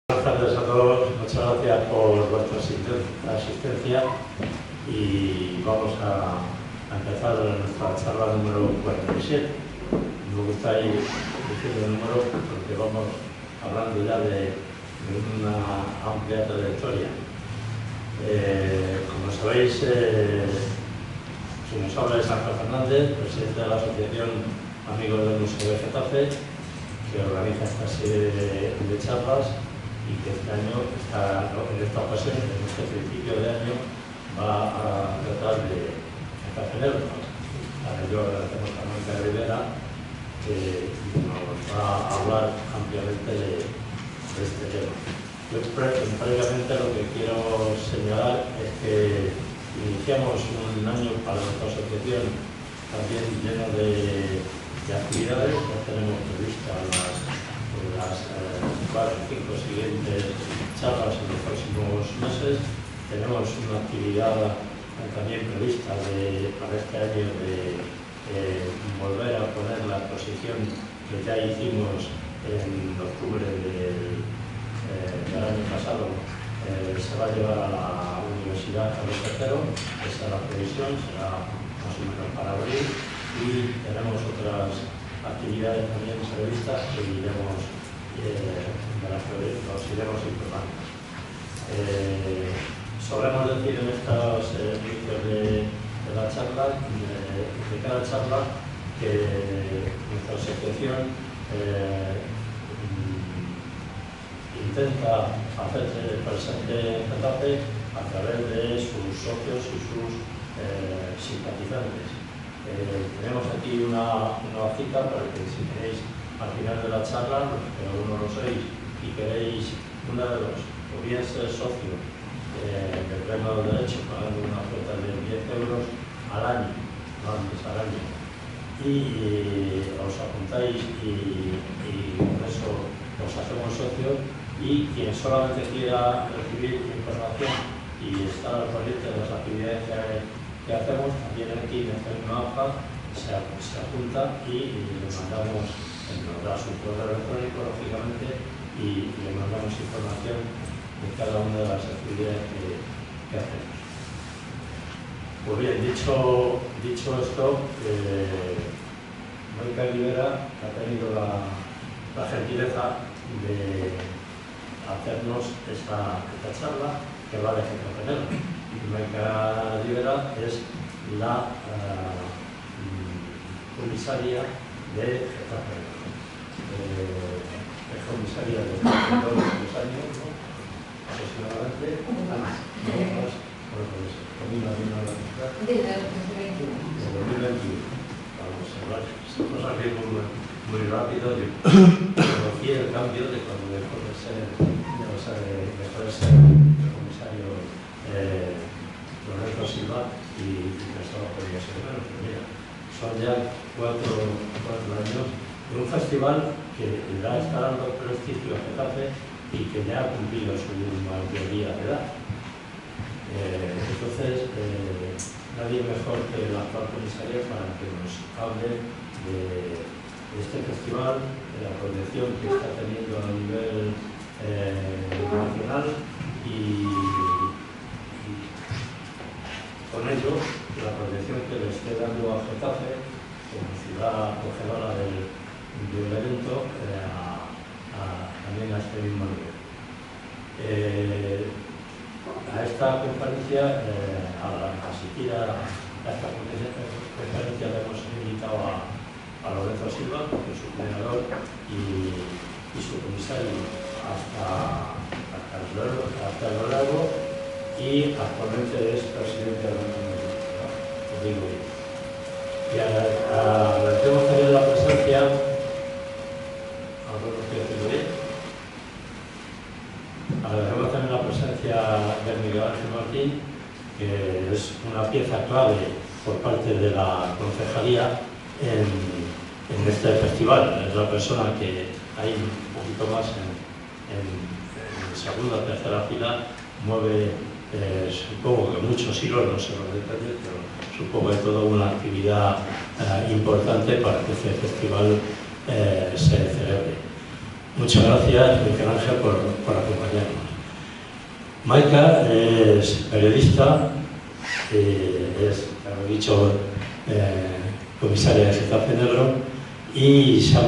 Buenas tardes a todos, muchas gracias por vuestra asistencia y vamos a empezar nuestra charla número 47. Me gusta ir diciendo el número porque vamos hablando ya de una amplia trayectoria. Como sabéis, quien nos habla es Ángel Fernández, presidente de la Asociación Amigos del Museo de Getafe, que organiza esta serie de charlas y que este año, en esta ocasión, en este principio de año, va a tratar de celebrar. A ello agradecemos a Mónica Rivera, que nos va a hablar ampliamente de este tema. Yo previamente lo que quiero señalar es que iniciamos un año para nuestra asociación también lleno de actividades. Ya tenemos previstas las 4 o 5 siguientes charlas en los próximos meses. Tenemos una actividad también prevista para este año de volver a poner la exposición que ya hicimos en octubre del año pasado. Se va a llevar a la Universidad Carlos III, esa es la previsión, será más o menos para abril, y tenemos otras actividades también previstas que iremos, los iremos informando. Solemos decir en estos inicios de la charla, de cada charla, que nuestra asociación intenta hacerse presente en Getafe a través de sus socios y sus simpatizantes. Tenemos aquí una cita para que, si queréis, al final de la charla, los que aún no lo sois y queréis una de dos, o bien ser socio del pleno de derecho pagando una cuota de 10 euros al año, no antes al año, y os apuntáis y con eso os hacemos socios. Y quien solamente quiera recibir información y estar al corriente de las actividades que hacemos, también aquí en una hoja se apunta y le mandamos, nos da su correo electrónico, lógicamente, y le mandamos información de cada una de las actividades que hacemos. Pues bien, dicho esto, Mónica Rivera ha tenido la gentileza de hacernos esta charla que va de Getafe. Mónica Rivera es la comisaria de Getafe. Es comisaria de todos los años, ¿no? Aproximadamente. Desde 2021. Vamos a hablar. Estamos aquí muy rápido. Yo conocí el cambio de cuando dejó de ser el comisario Lorenzo Silva y pensaba que podía ser menos. Pero mira, son ya 4 años de un festival que ya está dando prestigio a Getafe y que ya ha cumplido su mayoría de edad. Entonces, nadie mejor que la actual comisaria para que nos hable de este festival, de la proyección que está teniendo a nivel nacional y con ello la proyección que le esté dando a Getafe como ciudad acogedora del evento también a este mismo nivel. A esta conferencia, a asistir a esta conferencia le hemos invitado a Lorenzo Silva, que es su coordinador y su comisario hasta lo largo, y actualmente es presidente de la Unión. Y agradecemos también la presencia, agradecemos también la presencia de Miguel Ángel Martín, que es una pieza clave por parte de la concejalía en este festival. Es la persona que hay un poquito más en segunda o tercera fila, mueve, supongo que muchos hilos, no sé los detalles, pero supongo que toda una actividad importante para que este festival se celebre. Muchas gracias, Miguel Ángel, por acompañarnos. Maika es periodista, es, como he dicho, comisaria de Getafe Negro y se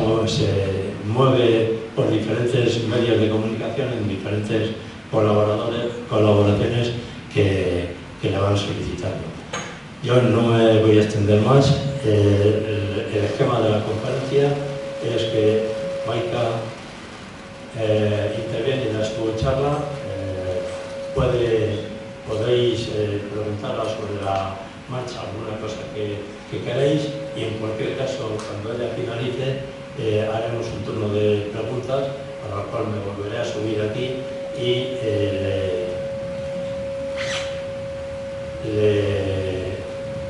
mueve por diferentes medios de comunicación en diferentes colaboraciones que le van solicitando. Yo no me voy a extender más. El esquema de la conferencia es que Maika interviene en su charla. Podéis preguntarla sobre la marcha, alguna cosa que queréis, y en cualquier caso, cuando ella finalice, haremos un turno de preguntas, para el cual me volveré a subir aquí y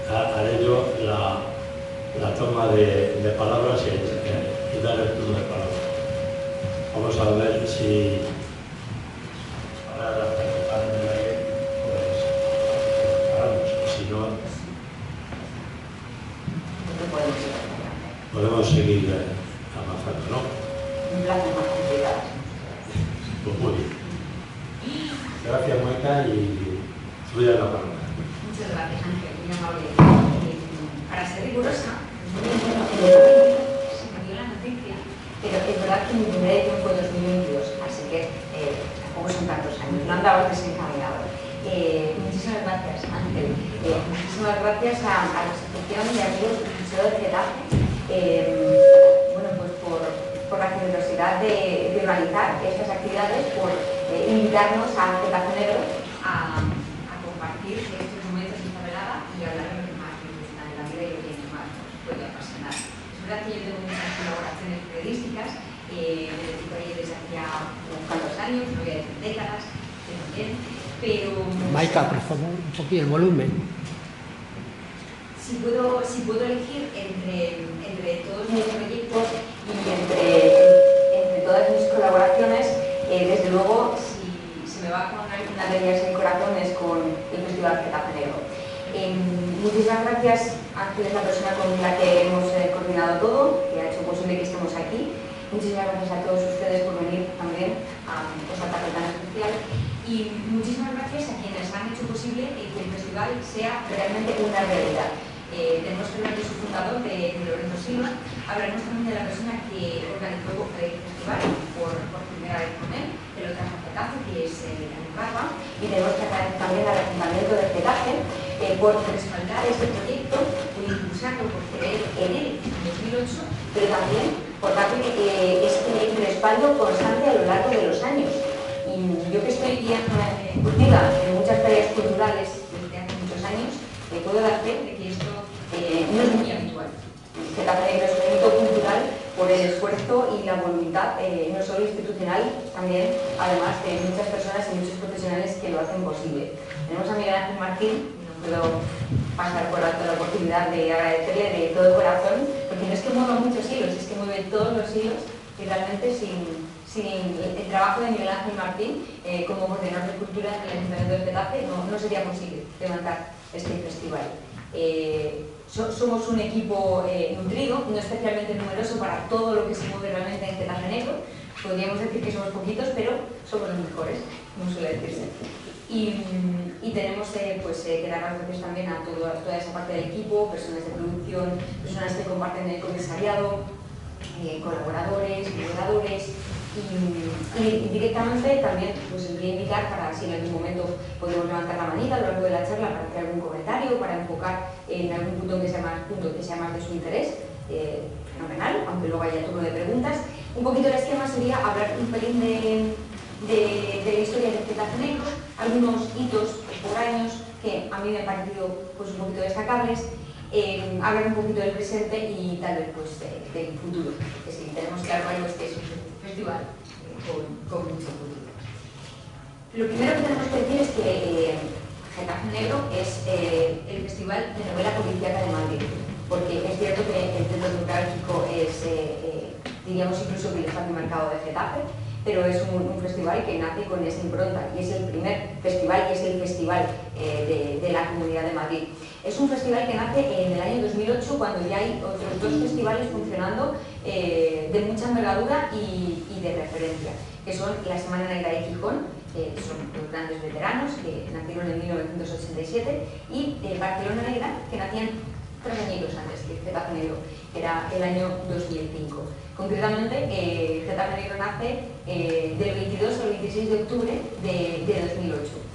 haré yo la toma de palabras y dar el turno de palabras. Vamos a ver si para participar en el aire, pues paramos, si no podemos seguir avanzando, ¿no? Un plazo más complicado. Pues muy bien. Gracias, Maika, y te doy la palabra. Muchas gracias, Ángel, muy amable. Para ser rigurosa, se me dio la noticia, pero es verdad que mi primera edición fue en 2022, así que tampoco son tantos años, no andaba desencaminado. Muchísimas gracias, Ángel. Muchísimas gracias a la Asociación de Amigos del Museo de Getafe, bueno, pues por la generosidad de organizar estas actividades, por invitarnos a Getafe Negro a compartir estos momentos de esta velada y hablar de lo que más me gusta de la vida y lo que más nos puede apasionar. Es verdad que yo tengo muchas colaboraciones periodísticas, me dedico a ello desde hacía unos cuantos años, no voy a decir décadas, pero... Maika, por favor, un poquito el volumen. Si puedo elegir entre todos mis proyectos y entre todas mis colaboraciones, desde luego, si se me va con alguna de ellas el corazón, es con el Festival Getafe Negro. Muchísimas gracias, Ángel, es la persona con la que hemos coordinado todo, que ha hecho posible que estemos aquí. Muchísimas gracias a todos ustedes por venir también a esta tarde tan especial. Y muchísimas gracias a quienes han hecho posible que el festival sea realmente una realidad. Tenemos que hablar de su fundador, de Lorenzo Silva. Hablaremos también de la persona que organizó el festival por primera vez con él, el otro Getafe, que es Daniel Barba. Y tenemos que hablar también al Ayuntamiento de Getafe por respaldar este proyecto, por impulsarlo, por creer en él en 2008, pero también por darle este respaldo constante a lo largo de los años. Y yo que estoy bien curtida en muchas tareas culturales desde hace muchos años, puedo dar fe de que esto no es muy habitual. Getafe Negro es un evento cultural por el esfuerzo y la voluntad, no solo institucional, también, además de muchas personas y muchos profesionales que lo hacen posible. Tenemos a Miguel Ángel Martín, no puedo pasar por alto la oportunidad de agradecerle de todo corazón, porque no es que mueva muchos hilos, es que mueve todos los hilos y realmente sin el trabajo de Miguel Ángel Martín como coordinador de cultura en el Ayuntamiento de Getafe no sería posible levantar este festival. Somos un equipo nutrido, no especialmente numeroso para todo lo que se mueve realmente en Getafe Negro. Podríamos decir que somos poquitos, pero somos los mejores, como suele decirse. Y tenemos pues, que dar las gracias también a toda esa parte del equipo, personas de producción, personas que comparten el comisariado, colaboradores, moderadores. Y directamente también pues, les voy a invitar para si en algún momento podemos levantar la manita a lo largo de la charla para hacer algún comentario, para enfocar en algún punto que sea más de su interés, fenomenal, aunque luego haya turno de preguntas. Un poquito el esquema sería hablar un pelín de la historia del Getafe Negro, algunos hitos por años que a mí me han parecido pues, un poquito destacables, hablar un poquito del presente y tal vez pues, del futuro, que sí, tenemos claro algo es que es un festival con mucho futuro. Lo primero que tenemos que decir es que Getafe Negro es el festival de novela policíaca de Madrid, porque es cierto que el centro neurálgico es, diríamos incluso que el espacio marcado de Getafe, pero es un festival que nace con esa impronta y es el primer festival y es el festival de la Comunidad de Madrid. Es un festival que nace en el año 2008, cuando ya hay otros dos festivales funcionando de mucha envergadura y de referencia, que son la Semana Negra de Gijón, que son los grandes veteranos que nacieron en 1987, y Barcelona Negra, que nacían 3 añitos antes que Getafe Negro, que era el año 2005. Concretamente, Getafe Negro nace del 22 al 26 de octubre de 2008.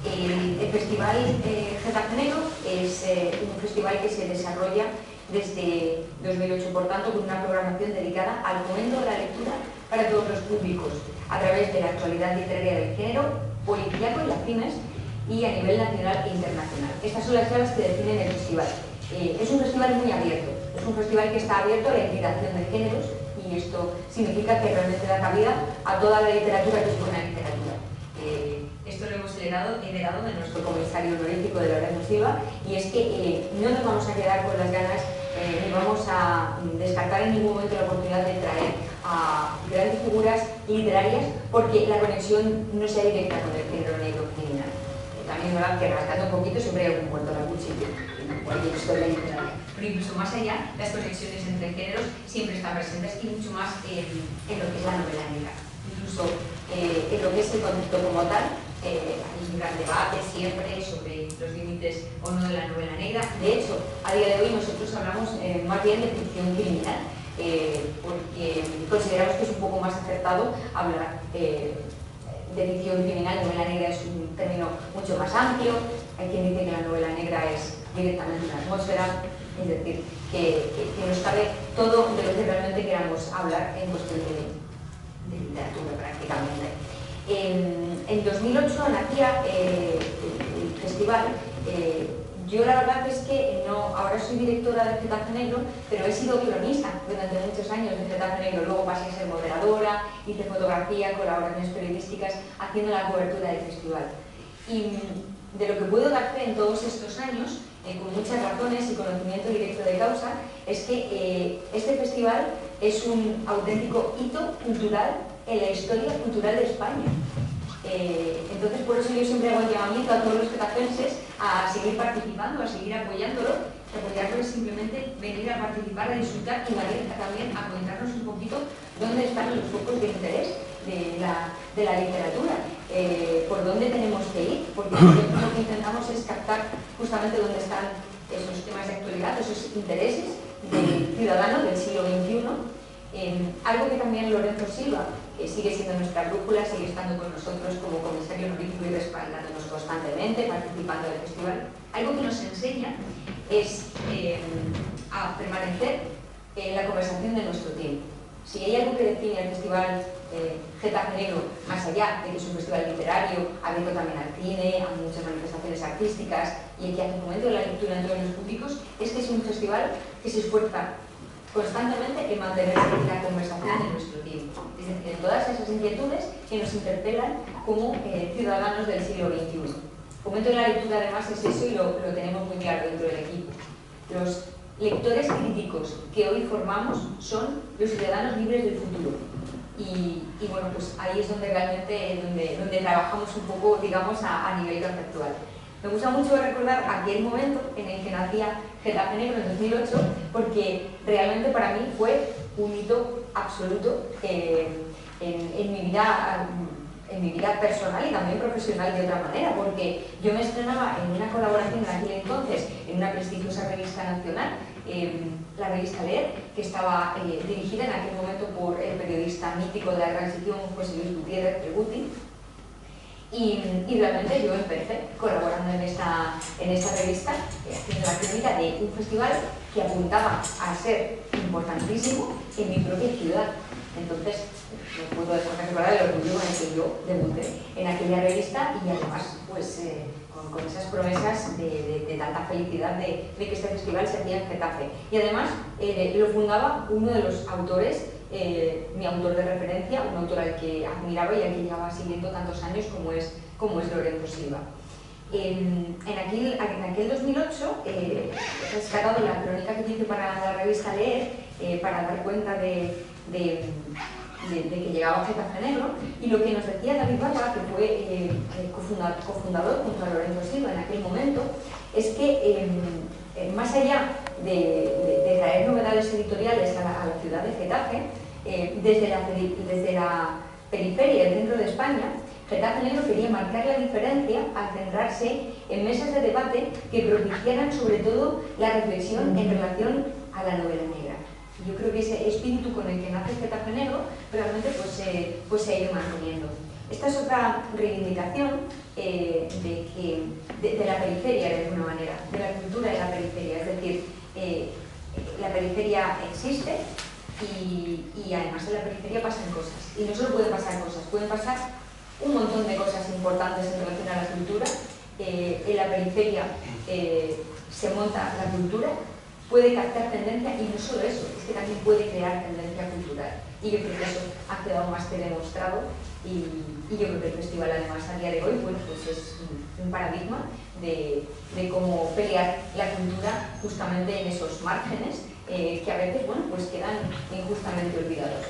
El festival Getafe Negro es un festival que se desarrolla desde 2008, por tanto, con una programación dedicada al fomento de la lectura para todos los públicos, a través de la actualidad literaria del género, policíaco y afines, y a nivel nacional e internacional. Estas son las claves que definen el festival. Es un festival muy abierto, es un festival que está abierto a la hibridación de géneros, y esto significa que realmente da cabida a toda la literatura que es buena literatura. Esto lo hemos heredado de nuestro comisario honorífico de Lorenzo Silva, y es que no nos vamos a quedar con las ganas ni vamos a descartar en ningún momento la oportunidad de traer a grandes figuras literarias, porque la conexión no sea directa con el género negro criminal. También es verdad que rascando un poquito siempre hay algún cuento a la cuchilla, cualquier historia literaria. Pero incluso más allá, las conexiones entre géneros siempre están presentes, y mucho más en lo que es la novela negra. Incluso en lo que es el concepto como tal, hay un gran debate siempre sobre los límites o no de la novela negra. De hecho, a día de hoy nosotros hablamos más bien de ficción criminal, porque consideramos que es un poco más acertado hablar de ficción criminal. Novela negra es un término mucho más amplio. Hay quien dice que la novela negra es directamente una atmósfera, es decir, que nos cabe todo de lo que realmente queramos hablar en cuestión de literatura prácticamente. En 2008 nacía el festival. Yo la verdad es que ahora soy directora de Getafe Negro, pero he sido cronista durante muchos años de Getafe Negro. Luego pasé a ser moderadora, hice fotografía, colaboraciones periodísticas, haciendo la cobertura del festival. Y de lo que puedo dar fe en todos estos años, con muchas razones y conocimiento directo de causa, es que este festival es un auténtico hito cultural en la historia cultural de España. Entonces, por eso yo siempre hago el llamamiento a todos los getafenses a seguir participando, a seguir apoyándolo. Apoyarlo es simplemente venir a participar, a disfrutar, y también a contarnos un poquito dónde están los focos de interés de la literatura, por dónde tenemos que ir, porque nosotros lo que intentamos es captar justamente dónde están esos temas de actualidad, esos intereses del ciudadano del siglo XXI. Algo que también Lorenzo Silva, que sigue siendo nuestra brújula, sigue estando con nosotros como comisario honorífico y respaldándonos constantemente, participando del festival. Algo que nos enseña es a permanecer en la conversación de nuestro tiempo. Si hay algo que define al festival Getafe Negro, más allá de que es un festival literario, abierto también al cine, a muchas manifestaciones artísticas, y que hace un momento de la lectura en todos los públicos, es que es un festival que se esfuerza constantemente en mantener la conversación en nuestro tiempo, es decir, en todas esas inquietudes que nos interpelan como ciudadanos del siglo XXI. El momento de la lectura además es eso, y lo tenemos muy claro dentro del equipo. Los lectores críticos que hoy formamos son los ciudadanos libres del futuro. Y bueno, pues ahí es donde realmente donde trabajamos un poco, digamos, a nivel conceptual. Me gusta mucho recordar aquel momento en el que nacía Getafe Negro en 2008, porque realmente para mí fue un hito absoluto en mi vida personal y también profesional de otra manera, porque yo me estrenaba en una colaboración en aquel entonces en una prestigiosa revista nacional, la revista Leer, que estaba dirigida en aquel momento por el periodista mítico de la transición, José Luis Gutiérrez Preguti. Y realmente yo empecé colaborando en esta revista, haciendo la crónica de un festival que apuntaba a ser importantísimo en mi propia ciudad. Entonces, no puedo dejar de recordar el orgullo con el que yo debuté en aquella revista, y además pues, con esas promesas de tanta felicidad de que este festival se hacía en Getafe. Y además lo fundaba uno de los autores, mi autor de referencia, un autor al que admiraba y al que llevaba siguiendo tantos años como es Lorenzo Silva. En aquel 2008 he rescatado la crónica que hice para la revista Leer, para dar cuenta de de que llegaba Getafe Negro, y lo que nos decía David Barba, que fue cofundador junto a Lorenzo Silva en aquel momento, es que más allá de traer novedades editoriales a la ciudad de Getafe, desde la periferia del centro de España, Getafe Negro quería marcar la diferencia al centrarse en mesas de debate que propiciaran sobre todo la reflexión en relación a la novela negra. Yo creo que ese espíritu con el que nace Getafe Negro realmente pues se ha ido manteniendo. Esta es otra reivindicación de la periferia, de alguna manera, de la cultura de la periferia. Es decir, la periferia existe y además en la periferia pasan cosas. Y no solo pueden pasar cosas, pueden pasar un montón de cosas importantes en relación a la cultura. En la periferia se monta la cultura, puede captar tendencia y no solo eso, es que también puede crear tendencia cultural. Y yo creo que eso ha quedado más que demostrado y yo creo que el festival además a día de hoy bueno, pues es un paradigma de cómo pelear la cultura justamente en esos márgenes que a veces bueno, pues quedan injustamente olvidados.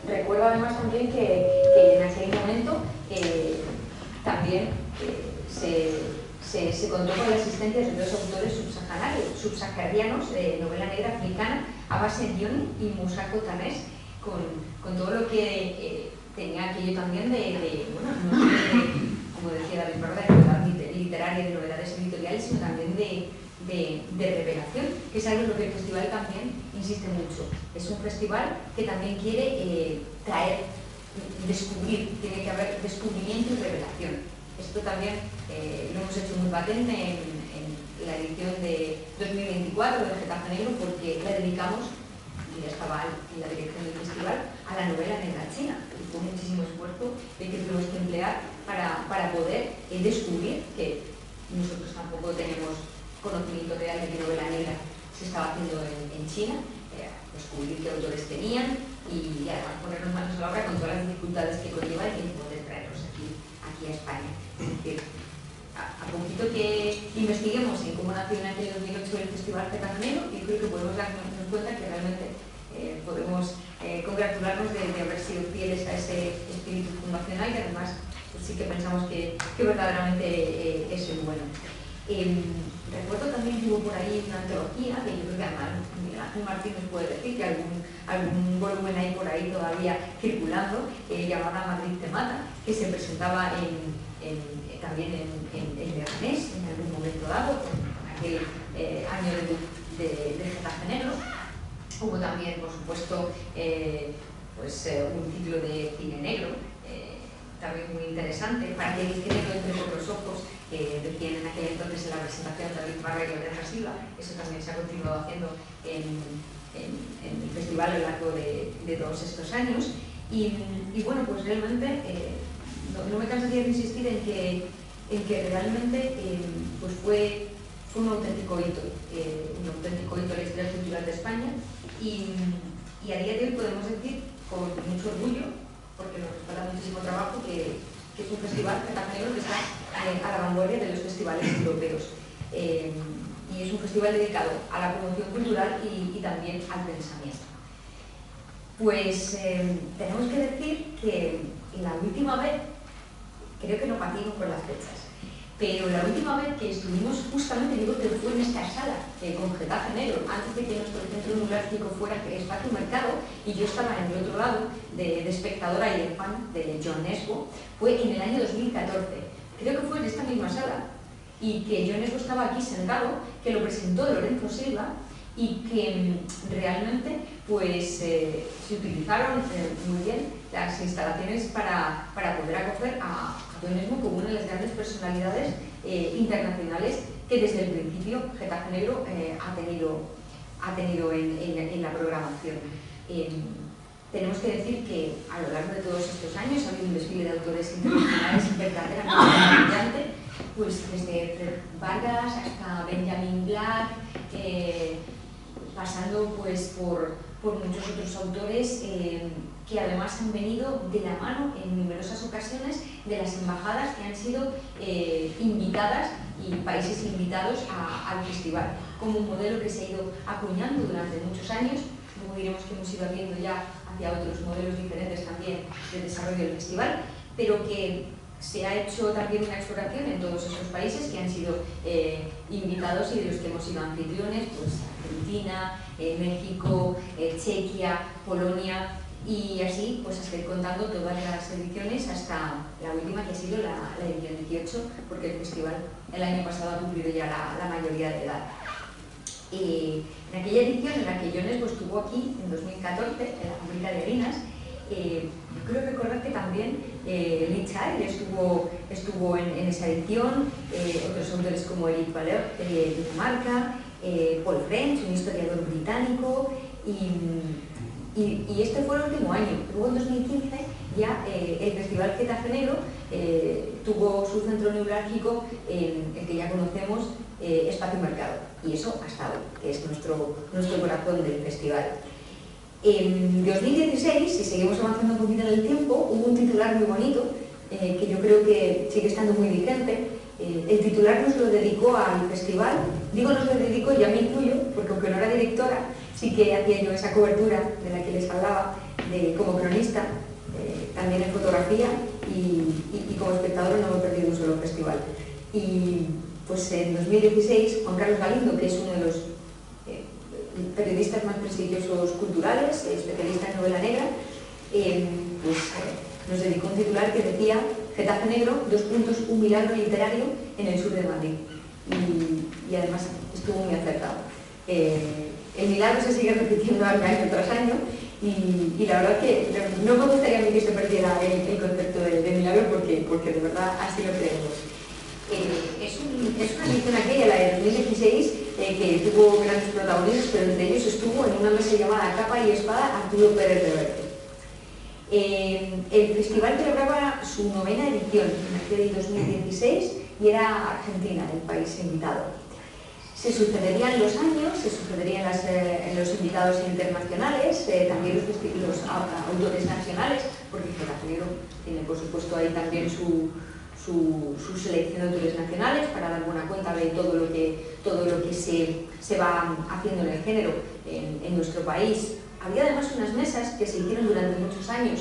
Recuerdo además también que en aquel momento también se contó con la asistencia de dos autores subsaharianos de novela negra africana, Abbas Dione y Moussa Cotanés, con todo lo que tenía aquello también bueno, no solo como decía David Barba, de novedad literaria, de novedades editoriales, sino también de revelación, que es algo en lo que el festival también insiste mucho. Es un festival que también quiere descubrir, tiene que haber descubrimiento y revelación. Esto también lo hemos hecho muy patente en la edición de 2024 de Getafe Negro, porque la dedicamos, y ya estaba en la dirección del festival, a la novela negra china. Y fue muchísimo esfuerzo que tuvimos que emplear para poder descubrir que nosotros tampoco tenemos conocimiento real de qué novela negra se estaba haciendo en China, descubrir qué autores tenían y además ponernos manos a la obra con todas las dificultades que conlleva y que poder traerlos aquí a España. Es decir, a poquito que investiguemos en cómo nació en aquel 2008 el Festival Getafe Negro, yo creo que podemos darnos cuenta que realmente podemos congratularnos de haber sido fieles a ese espíritu fundacional y además pues sí que pensamos que verdaderamente es el bueno. Recuerdo también que hubo por ahí una antología, que yo creo que además Miguel Ángel Martín nos puede decir que algún volumen hay por ahí todavía circulando, llamada Madrid te mata, que se presentaba también en Leganés en algún momento dado, con aquel año de Getafe Negro. Hubo también, por supuesto, un ciclo de cine negro, también muy interesante, para que el negro entre por los ojos, decían en aquel entonces en la presentación de David Barba y Lorenzo Silva. Eso también se ha continuado haciendo en el festival a lo largo de todos estos años. Y bueno, pues realmente no me cansaría de insistir en que realmente pues fue un auténtico hito en la historia cultural de España y a día de hoy podemos decir con mucho orgullo, porque nos respalda muchísimo trabajo, que es un festival Getafe Negro que está a la vanguardia de los festivales europeos. Y es un festival dedicado a la promoción cultural y también al pensamiento. Pues tenemos que decir que la última vez, creo que no partimos con las fechas, pero la última vez que estuvimos justamente, digo que fue en esta sala, con Getafe Negro, antes de que nuestro centro neurálgico fuera Espacio Mercado, y yo estaba en el otro lado de espectadora y de fan de John Nesbo, fue en el año 2014. Creo que fue en esta misma sala, y que John Nesbo estaba aquí sentado, que lo presentó Lorenzo Silva, y que realmente pues, se utilizaron muy bien las instalaciones para poder acoger a John Nesbo como una de las grandes personalidades internacionales que desde el principio Getafe Negro ha tenido en la programación. Tenemos que decir que a lo largo de todos estos años ha habido un desfile de autores internacionales verdaderamente brillante, pues desde Fred Vargas hasta Benjamin Black, pasando pues por muchos otros autores que además han venido de la mano en numerosas ocasiones de las embajadas que han sido invitadas y países invitados al festival, como un modelo que se ha ido acuñando durante muchos años, luego diremos que hemos ido viendo ya hacia otros modelos diferentes también de desarrollo del festival, pero que se ha hecho también una exploración en todos estos países que han sido invitados y de los que hemos sido anfitriones, pues Argentina, México, Chequia, Polonia, y así pues hasta ir contando todas las ediciones hasta la última, que ha sido la edición 18, porque el festival el año pasado ha cumplido ya la mayoría de edad. En aquella edición en la que Jones pues, estuvo aquí en 2014, en la fábrica de harinas, yo creo recordar que también Lee Child estuvo en esa edición, otros autores como Eric Valeur de Dinamarca, Paul French, un historiador británico, y este fue el último año. Luego en 2015 ya el Festival Getafe Negro tuvo su centro neurálgico en el que ya conocemos, Espacio Mercado, y eso hasta hoy, que es nuestro corazón del festival. En 2016, si seguimos avanzando un poquito en el tiempo, hubo un titular muy bonito que yo creo que sigue estando muy vigente. El titular nos lo dedicó al festival, digo nos lo dedicó, ya me incluyo, porque aunque no era directora, sí que hacía yo esa cobertura de la que les hablaba como cronista, también en fotografía y como espectador no me he perdido un solo festival. Y pues en 2016 Juan Carlos Galindo, que es uno de los periodistas más prestigiosos culturales, especialista en novela negra, pues nos dedicó un titular que decía: Getafe Negro, un milagro literario en el sur de Madrid. Y además estuvo muy acertado. El milagro se sigue repitiendo año tras año y la verdad que no me gustaría a mí que se perdiera el concepto de milagro porque de verdad así lo creemos. Es una edición aquella, la de 2016, que tuvo grandes protagonistas, pero entre ellos estuvo en una mesa llamada Capa y Espada Arturo Pérez Reverte. El festival celebraba su 9ª edición, en 2016, y era Argentina el país invitado. Se sucederían los años, se sucederían los invitados internacionales, también los autores nacionales, porque Getafe Negro tiene por supuesto ahí también su selección de autores nacionales para dar buena cuenta de todo lo que se va haciendo en el género en nuestro país. Había además unas mesas que se hicieron durante muchos años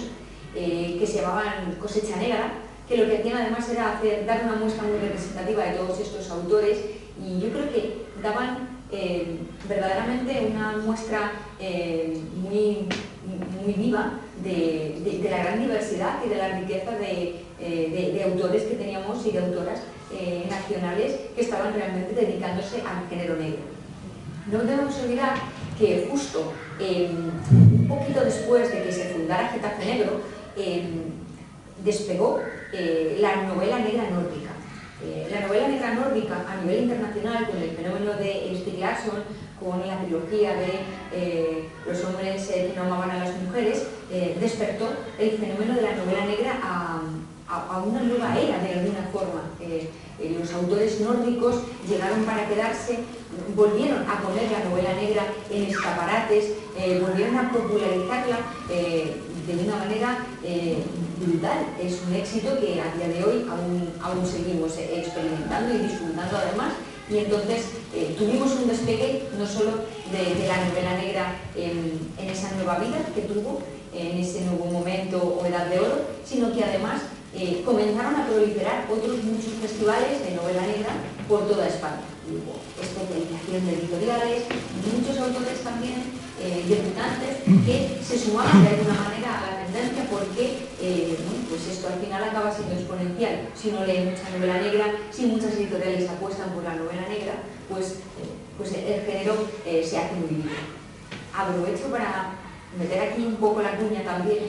que se llamaban Cosecha Negra, que lo que hacían además era dar una muestra muy representativa de todos estos autores, y yo creo que daban verdaderamente una muestra muy viva de la gran diversidad y de la riqueza de autores que teníamos y de autoras nacionales que estaban realmente dedicándose al género negro. No debemos olvidar que justo un poquito después de que se fundara Getafe Negro, despegó la novela negra nórdica. La novela negra nórdica a nivel internacional, con el fenómeno de Stieg Larsson, con la trilogía de Los hombres que no amaban a las mujeres, despertó el fenómeno de la novela negra a una nueva era, de alguna forma. Los autores nórdicos llegaron para quedarse, volvieron a poner la novela negra en escaparates, volvieron a popularizarla de una manera brutal. Es un éxito que a día de hoy aún seguimos experimentando y disfrutando además, y entonces tuvimos un despegue no solo de la novela negra en esa nueva vida que tuvo, en ese nuevo momento o edad de oro, sino que además comenzaron a proliferar otros muchos festivales de novela negra por toda España. Hubo especialización de editoriales, muchos autores también debutantes que se sumaban de alguna manera a la tendencia, porque pues esto al final acaba siendo exponencial. Si uno lee mucha novela negra, si muchas editoriales apuestan por la novela negra, pues el género se hace muy vivo. Aprovecho para meter aquí un poco la cuña también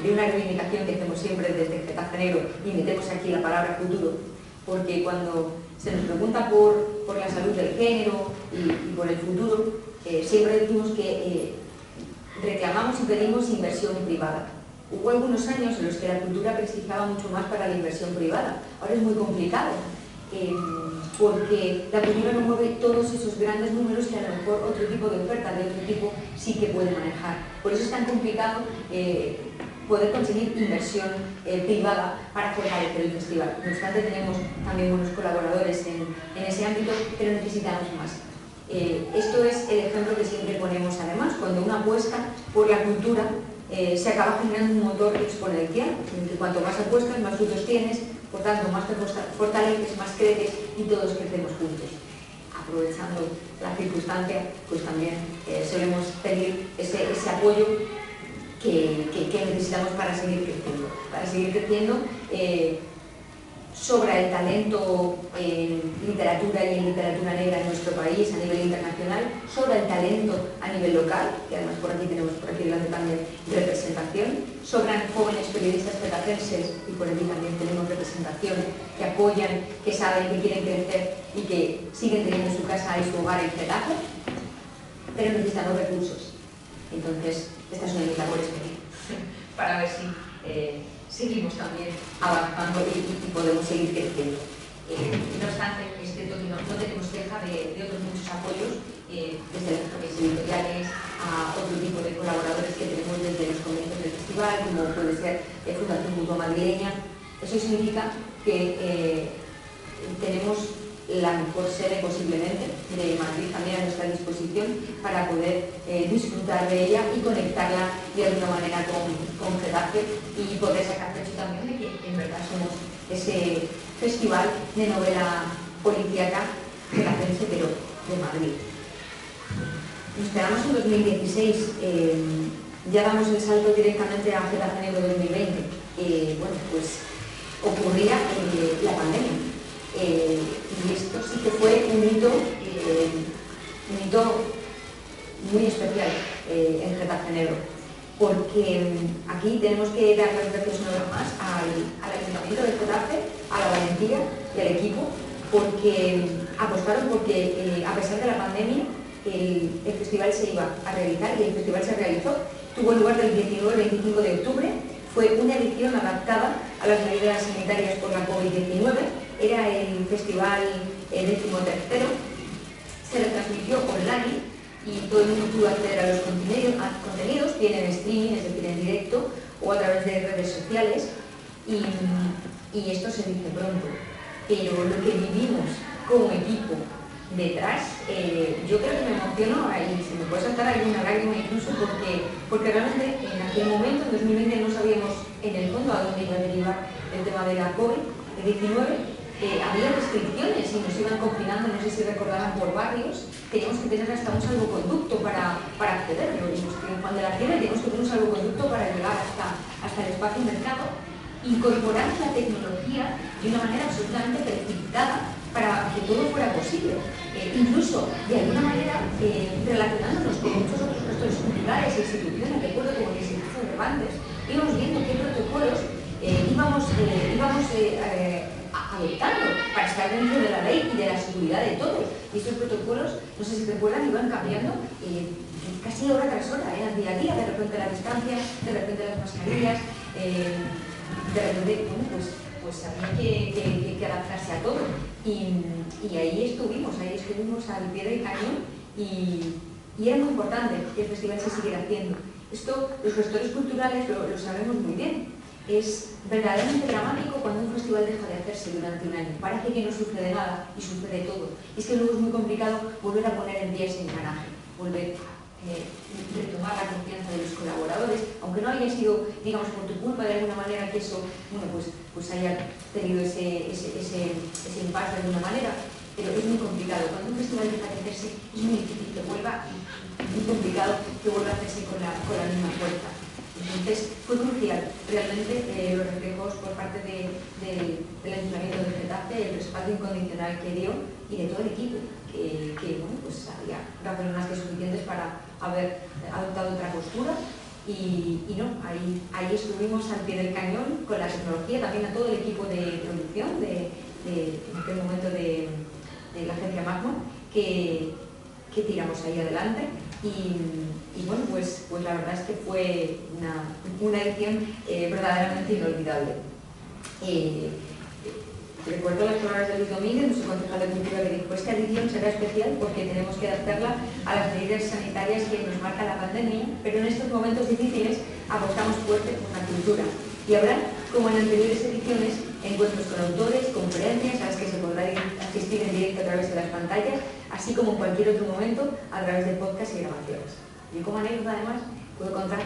de una reivindicación que hacemos siempre desde Getafe Negro, y metemos aquí la palabra futuro, porque cuando se nos pregunta por la salud del género y por el futuro, siempre decimos que reclamamos y pedimos inversión privada. Hubo algunos años en los que la cultura prestigiaba mucho más para la inversión privada. Ahora es muy complicado, porque la cultura no mueve todos esos grandes números que a lo mejor otro tipo de oferta de otro tipo sí que puede manejar. Por eso es tan complicado poder conseguir inversión privada para fortalecer el festival. No obstante, tenemos también buenos colaboradores en ese ámbito, pero necesitamos más. Esto es el ejemplo que siempre ponemos además, cuando una apuesta por la cultura se acaba generando un motor exponencial, en que cuanto más apuestas, más frutos tienes, por tanto más te fortaleces, más creces y todos crecemos juntos. Aprovechando la circunstancia, pues también solemos pedir ese apoyo que necesitamos para seguir creciendo. Para seguir creciendo, sobra el talento en literatura y en literatura negra en nuestro país a nivel internacional, sobra el talento a nivel local, que además por aquí delante también representación, sobran jóvenes periodistas getacenses y por aquí también tenemos representación que apoyan, que saben, que quieren crecer y que siguen teniendo su casa y su hogar en Getafe, pero necesitan los recursos. Entonces, esta es una de mis labores para ver si seguimos también avanzando y podemos seguir creciendo. No obstante, no tenemos queja de otros muchos apoyos, desde las propias editoriales a otro tipo de colaboradores que tenemos desde los comienzos del festival, como puede ser Fundación Cultura Madrileña. Eso significa que tenemos la mejor sede posiblemente de Madrid también a nuestra disposición para poder disfrutar de ella y conectarla de alguna manera con Getafe y poder sacar pecho también de que en verdad somos ese festival de novela policíaca getafense, pero de Madrid. Nos quedamos en 2016, ya damos el salto directamente a Getafe Negro 2020. Bueno, pues ocurría la pandemia. Y esto sí que fue un hito muy especial en Getafe Negro, porque aquí tenemos que dar las gracias una vez más al Ayuntamiento de Getafe, a la valentía y al equipo, porque apostaron porque a pesar de la pandemia el festival se iba a realizar y el festival se realizó. Tuvo lugar del 19 al 25 de octubre, fue una edición adaptada a las medidas sanitarias por la COVID-19. Era el festival 13º, se retransmitió online y todo el mundo pudo acceder a los contenidos, bien en streaming, es decir, en directo, o a través de redes sociales, y esto se dice pronto, pero lo que vivimos como equipo detrás, yo creo que me emocionó y se me puede saltar alguna lágrima incluso porque realmente en aquel momento, en 2020, no sabíamos en el fondo a dónde iba a derivar el tema de la COVID-19. Había restricciones y nos iban confinando, no sé si recordarán, por barrios. Teníamos que tener hasta un salvoconducto para acceder. Cuando la fiebre teníamos que tener un salvoconducto para llegar hasta el espacio mercado. Incorporar la tecnología de una manera absolutamente precipitada para que todo fuera posible. Incluso, de alguna manera, relacionándonos con muchos otros gestores culturales e instituciones, recuerdo como el Instituto Cervantes, íbamos viendo qué protocolos íbamos adoptando para estar dentro de la ley y de la seguridad de todos. Y estos protocolos, no sé si recuerdan, iban cambiando casi hora tras hora, eran día a día, de repente la distancia, de repente las mascarillas, de repente, bueno, pues había que adaptarse a todo. Y ahí estuvimos al pie del cañón y era muy importante que el festival se siguiera haciendo. Esto, los gestores culturales lo sabemos muy bien. Es verdaderamente dramático cuando un festival deja de hacerse durante un año. Parece que no sucede nada y sucede todo. Es que luego es muy complicado volver a poner en pie ese engranaje, volver a retomar la confianza de los colaboradores, aunque no haya sido, digamos, por tu culpa de alguna manera que eso, bueno, pues haya tenido ese impasse de alguna manera, pero es muy complicado. Cuando un festival deja de hacerse es muy difícil que vuelva y muy complicado que vuelva a hacerse con la misma fuerza. Entonces fue crucial realmente los reflejos por parte del Ayuntamiento de Getafe, el respaldo incondicional que dio y de todo el equipo, que bueno, pues había razones más que suficientes para haber adoptado otra postura y no, ahí estuvimos al pie del cañón con la tecnología, también a todo el equipo de producción en aquel momento de la agencia Magma que tiramos ahí adelante. Y bueno, pues la verdad es que fue una edición verdaderamente inolvidable. Recuerdo las palabras de Luis Domínguez, nuestro concejal de Cultura, que dijo: esta edición será especial porque tenemos que adaptarla a las medidas sanitarias que nos marca la pandemia, pero en estos momentos difíciles apostamos fuerte por la cultura. Y habrá, como en anteriores ediciones, encuentros con autores, conferencias a las que se podrá asistir en directo a través de las pantallas, así como en cualquier otro momento a través de podcast y grabaciones. Yo como anécdota además puedo contar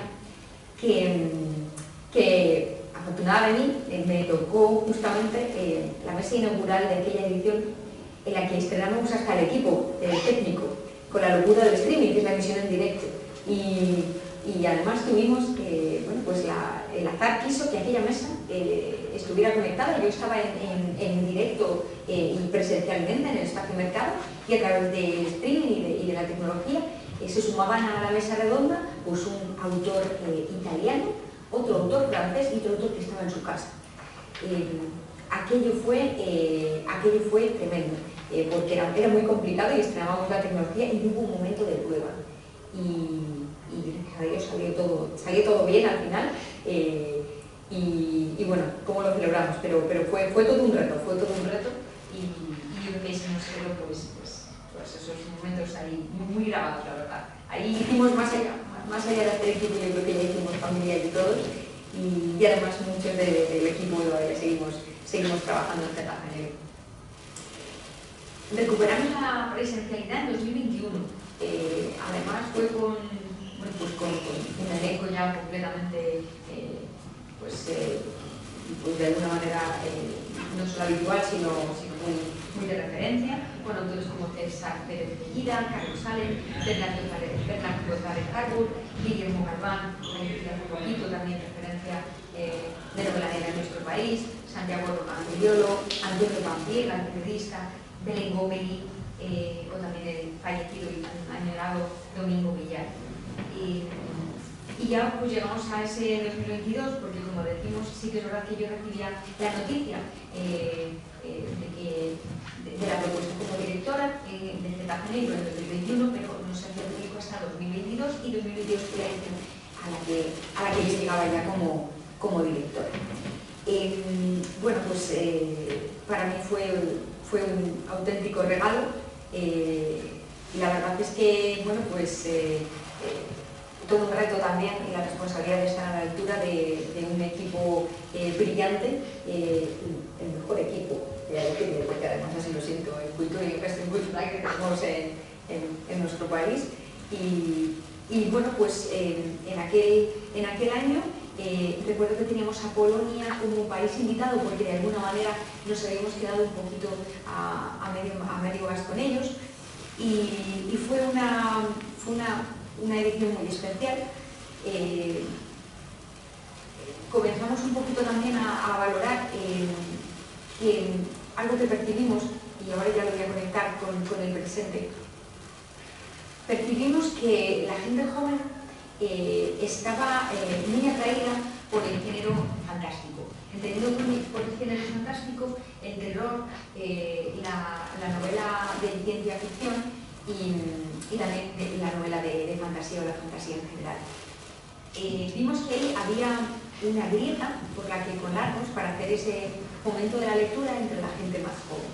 que afortunadamente me tocó justamente la mesa inaugural de aquella edición en la que estrenamos hasta el equipo técnico con la locura del streaming, que es la emisión en directo. Y además tuvimos, bueno, pues el azar quiso que aquella mesa estuviera conectada. Yo estaba en directo y presencialmente en el espacio mercado, y a través del streaming y de la tecnología se sumaban a la mesa redonda pues un autor italiano, otro autor francés y otro autor que estaba en su casa. Aquello fue tremendo, porque era muy complicado y estrenábamos la tecnología y hubo un momento de prueba. Y gracias a Dios salió todo bien al final. Y bueno, cómo lo celebramos, pero fue todo un reto, y yo creo que se nos quedó pues esos momentos ahí muy grabados, la verdad. Ahí hicimos más allá de hacer equipo, yo creo que ya hicimos familia y todos, y además muchos del equipo todavía seguimos trabajando en Getafe Negro. Recuperamos la presencialidad en 2021, además fue con un elenco ya completamente pues de alguna manera no solo habitual, sino muy de referencia, con autores como César Pérez Bellida, Carlos Salen, Bernardo González Harbour, Guillermo Galván, un poquito también referencia de novela negra en nuestro país, Santiago Anguliolo, Antonio Pampiega, periodista, Belén Gómez, o también el fallecido y añorado Domingo Villar. Y ya pues llegamos a ese 2022, porque como decimos, sí que es verdad que yo recibía la noticia de la propuesta como directora de Getafe Negro en 2021, pero no se hacía público hasta 2022, y 2022 fue la edición a la que yo llegaba ya como directora. Bueno, pues para mí fue un auténtico regalo, y la verdad es que, bueno, pues todo un reto también, y la responsabilidad de estar a la altura de un equipo brillante, el mejor equipo, porque además así lo siento, en cultura y en cultura que tenemos en nuestro país. Y bueno, pues en aquel año recuerdo que teníamos a Polonia como país invitado, porque de alguna manera nos habíamos quedado un poquito a medio gas con ellos, y fue una edición muy especial. Comenzamos un poquito también a valorar algo que percibimos, y ahora ya lo voy a conectar con el presente. Percibimos que la gente joven estaba muy atraída por el género fantástico, entendiendo por el género fantástico el terror, la novela de ciencia ficción y también la novela de fantasía, o la fantasía en general. Vimos que ahí había una grieta por la que colarnos para hacer ese momento de la lectura entre la gente más joven.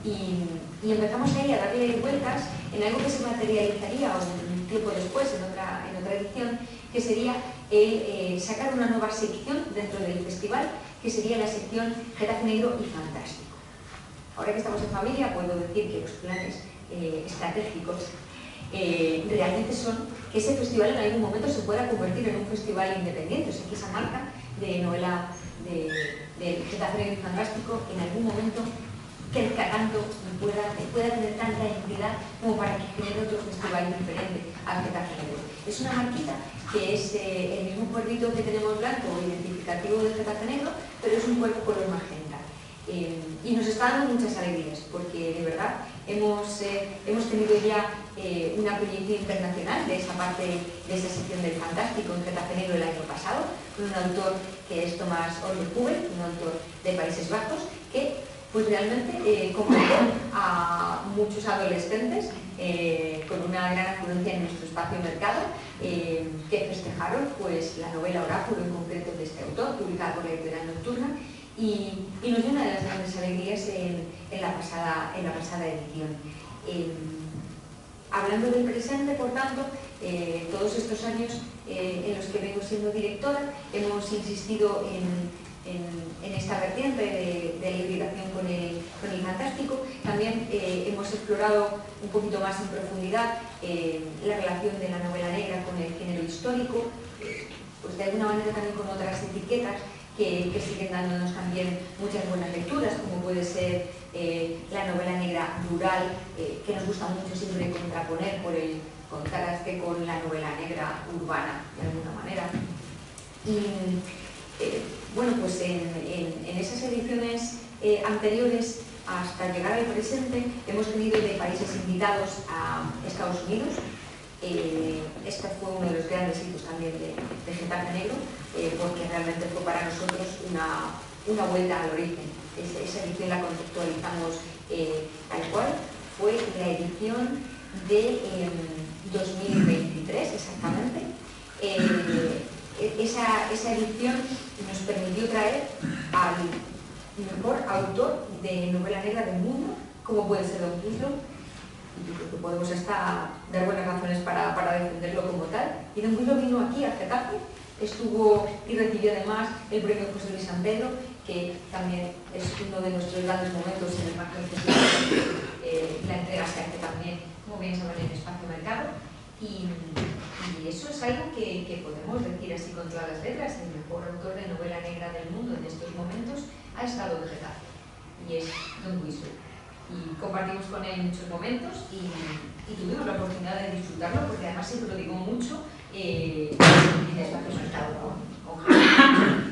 Y empezamos ahí a darle vueltas en algo que se materializaría un tiempo después en otra edición, que sería sacar una nueva sección dentro del festival, que sería la sección Getafe Negro y Fantástico. Ahora que estamos en familia, puedo decir que los planes estratégicos realmente son que ese festival en algún momento se pueda convertir en un festival independiente. O sea, que esa marca de novela de Getafe Negro y Fantástico en algún momento crezca tanto y pueda tener tanta entidad como para que genere otro festival diferente al Getafe Negro. Es una marquita que es el mismo cuervito que tenemos blanco, identificativo del Getafe Negro, pero es un cuervo color magenta. Y nos está dando muchas alegrías, porque de verdad hemos tenido ya una proyección internacional de esa parte, de esa sección del Fantástico en Getafe Negro el año pasado, con un autor que es Thomas Orlehube, un autor de Países Bajos, que pues realmente convocó a muchos adolescentes con una gran afluencia en nuestro espacio mercado, que festejaron pues la novela Oráculo en concreto de este autor, publicada por la Editorial Nocturna, y nos dio una de las grandes alegrías en la pasada edición. Hablando del presente, por tanto, todos estos años en los que vengo siendo directora, hemos insistido en esta vertiente de la hibridación con el fantástico. También hemos explorado un poquito más en profundidad la relación de la novela negra con el género histórico, pues de alguna manera también con otras etiquetas que siguen dándonos también muchas buenas lecturas, como puede ser la novela negra rural, que nos gusta mucho siempre contraponer por el contraste con la novela negra urbana, de alguna manera. Y bueno, pues en esas ediciones anteriores, hasta llegar al presente, hemos tenido de países invitados a Estados Unidos. Este fue uno de los grandes hitos también de Getafe Negro, porque realmente fue para nosotros una vuelta al origen. Esa edición la conceptualizamos tal cual. Fue la edición de 2023, exactamente. Esa edición nos permitió traer al mejor autor de novela negra del mundo, como puede ser Don Winslow. Yo creo que podemos hasta dar buenas razones para defenderlo como tal. Y Don Winslow vino aquí a Getafe, estuvo y recibió además el premio José Luis San Pedro, que también es uno de nuestros grandes momentos en el marco del festival. La entrega se hace también, como bien saben, en Espacio Mercado. Y eso es algo que podemos decir así con todas las letras. El mejor autor de novela negra del mundo en estos momentos ha estado en Getafe, y es Don Winslow. Y compartimos con él muchos momentos y tuvimos la oportunidad de disfrutarlo, porque además siempre lo digo mucho, en Espacio Mercado con Getafe.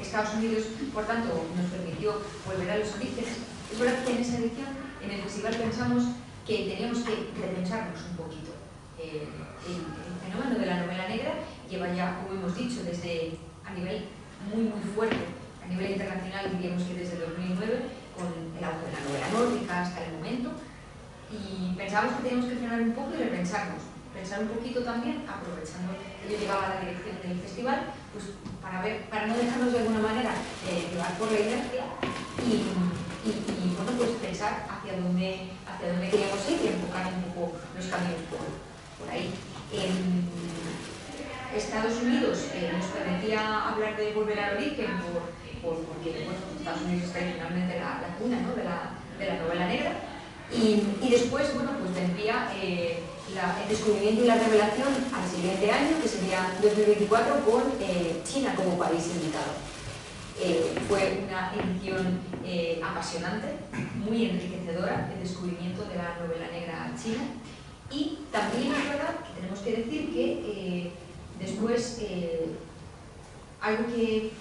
Estados Unidos, por tanto, nos permitió volver a los orígenes. Es verdad que en esa edición, en el festival, pensamos que teníamos que repensarnos un poquito. El fenómeno de la novela negra lleva ya, como hemos dicho, desde a nivel muy fuerte, a nivel internacional, diríamos que desde 2009, con el auge de la novela nórdica hasta el momento, y pensábamos que teníamos que frenar un poco y repensarnos, pensar un poquito también, aprovechando que yo llegaba a la dirección del festival, pues para no dejarnos de alguna manera llevar por la inercia y bueno, pues pensar hacia dónde queríamos ir y enfocar un poco los caminos por ahí. Estados Unidos nos permitía hablar de volver al origen porque bueno, Estados Unidos es tradicionalmente la cuna, ¿no?, de la novela negra, y después bueno, pues vendría el descubrimiento y la revelación al siguiente año, que sería 2024, con China como país invitado. Fue una edición apasionante, muy enriquecedora, el descubrimiento de la novela negra china. Y también es verdad que tenemos que decir que después algo que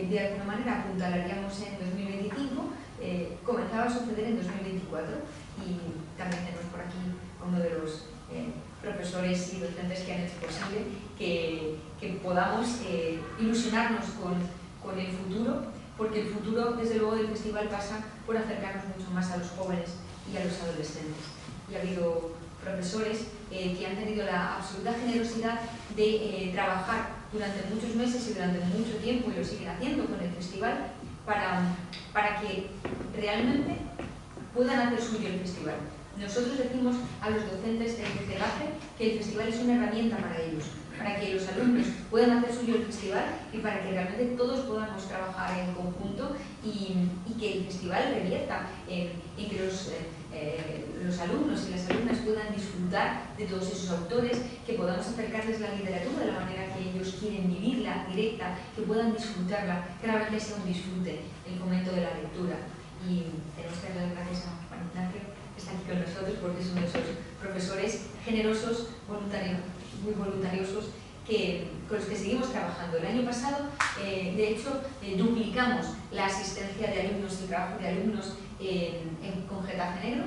de alguna manera apuntalaríamos en 2025 comenzaba a suceder en 2024, y también tenemos por aquí a uno de los profesores y docentes que han hecho posible que podamos ilusionarnos con el futuro, porque el futuro, desde luego, del festival pasa por acercarnos mucho más a los jóvenes y a los adolescentes. Y ha habido profesores que han tenido la absoluta generosidad de trabajar durante muchos meses y durante mucho tiempo, y lo siguen haciendo con el festival, para que realmente puedan hacer suyo el festival. Nosotros decimos a los docentes del Getafe que el festival es una herramienta para ellos, para que los alumnos puedan hacer suyo el festival y para que realmente todos podamos trabajar en conjunto y que el festival revierta en que los alumnos y las alumnas puedan disfrutar de todos esos autores, que podamos acercarles la literatura de la manera que ellos quieren vivirla, directa, que puedan disfrutarla, que realmente sea un disfrute el fomento de la lectura. Y tenemos que darle gracias a Juan Ignacio, que está aquí con nosotros, porque es uno de esos profesores generosos, muy voluntariosos, con los que seguimos trabajando. El año pasado, de hecho, duplicamos la asistencia de alumnos, el trabajo de alumnos con Getafe Negro.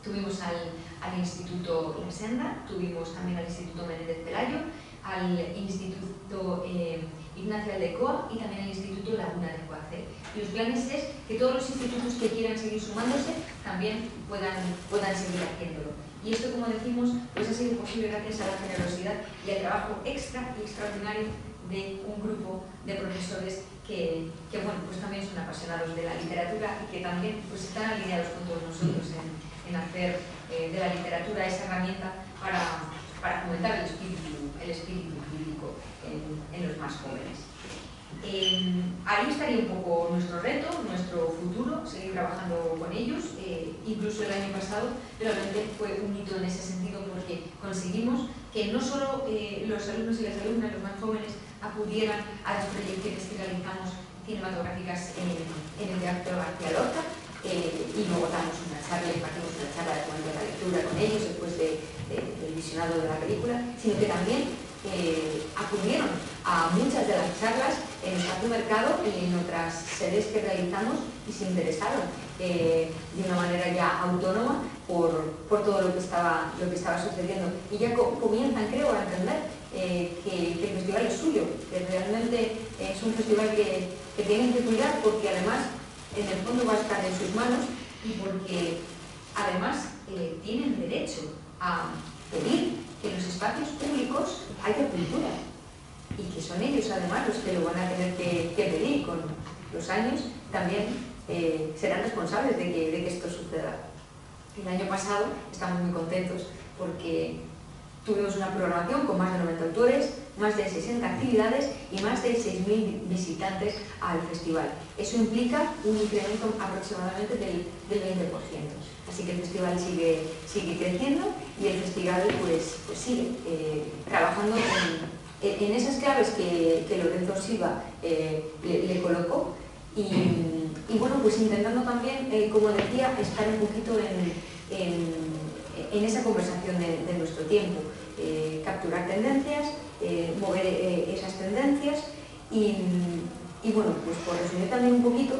Tuvimos al Instituto La Senda, tuvimos también al Instituto Menéndez Pelayo, al Instituto Ignacio Aldecoa y también al Instituto Laguna de Coacel. Y los planes es que todos los institutos que quieran seguir sumándose también puedan seguir haciéndolo. Y esto, como decimos, pues ha sido posible gracias a la generosidad y al trabajo extra y extraordinario de un grupo de profesores que bueno, pues también son apasionados de la literatura y que también pues están alineados con todos nosotros en hacer de la literatura esa herramienta para fomentar el espíritu crítico en los más jóvenes. Ahí estaría un poco nuestro reto, nuestro futuro, seguir trabajando con ellos. Incluso el año pasado realmente fue un hito en ese sentido, porque conseguimos que no solo los alumnos y las alumnas, los más jóvenes, acudieran a las proyecciones que realizamos cinematográficas en el Teatro García Lorca, y luego damos una charla, impartimos una charla de fomento de la lectura con ellos después del visionado de la película, sino que también acudieron a muchas de las charlas en el Espacio Mercado y en otras sedes que realizamos y se interesaron de una manera ya autónoma por todo lo que estaba sucediendo, y ya comienzan, creo, a entender que el festival es suyo, que realmente es un festival que tienen que cuidar, porque además en el fondo va a estar en sus manos, y porque además tienen derecho a pedir que en los espacios públicos haya cultura, y que son ellos además los que lo van a tener que pedir. Con los años también serán responsables de que esto suceda. El año pasado estamos muy contentos porque tuvimos una programación con más de 90 autores, más de 60 actividades y más de 6.000 visitantes al festival. Eso implica un incremento aproximadamente del 20%. Así que el festival sigue creciendo, y el festival pues sigue trabajando en esas claves que Lorenzo Silva le colocó, y bueno, pues intentando también, como decía, estar un poquito en esa conversación de nuestro tiempo, capturar tendencias, mover esas tendencias, y bueno, pues por resumir también un poquito,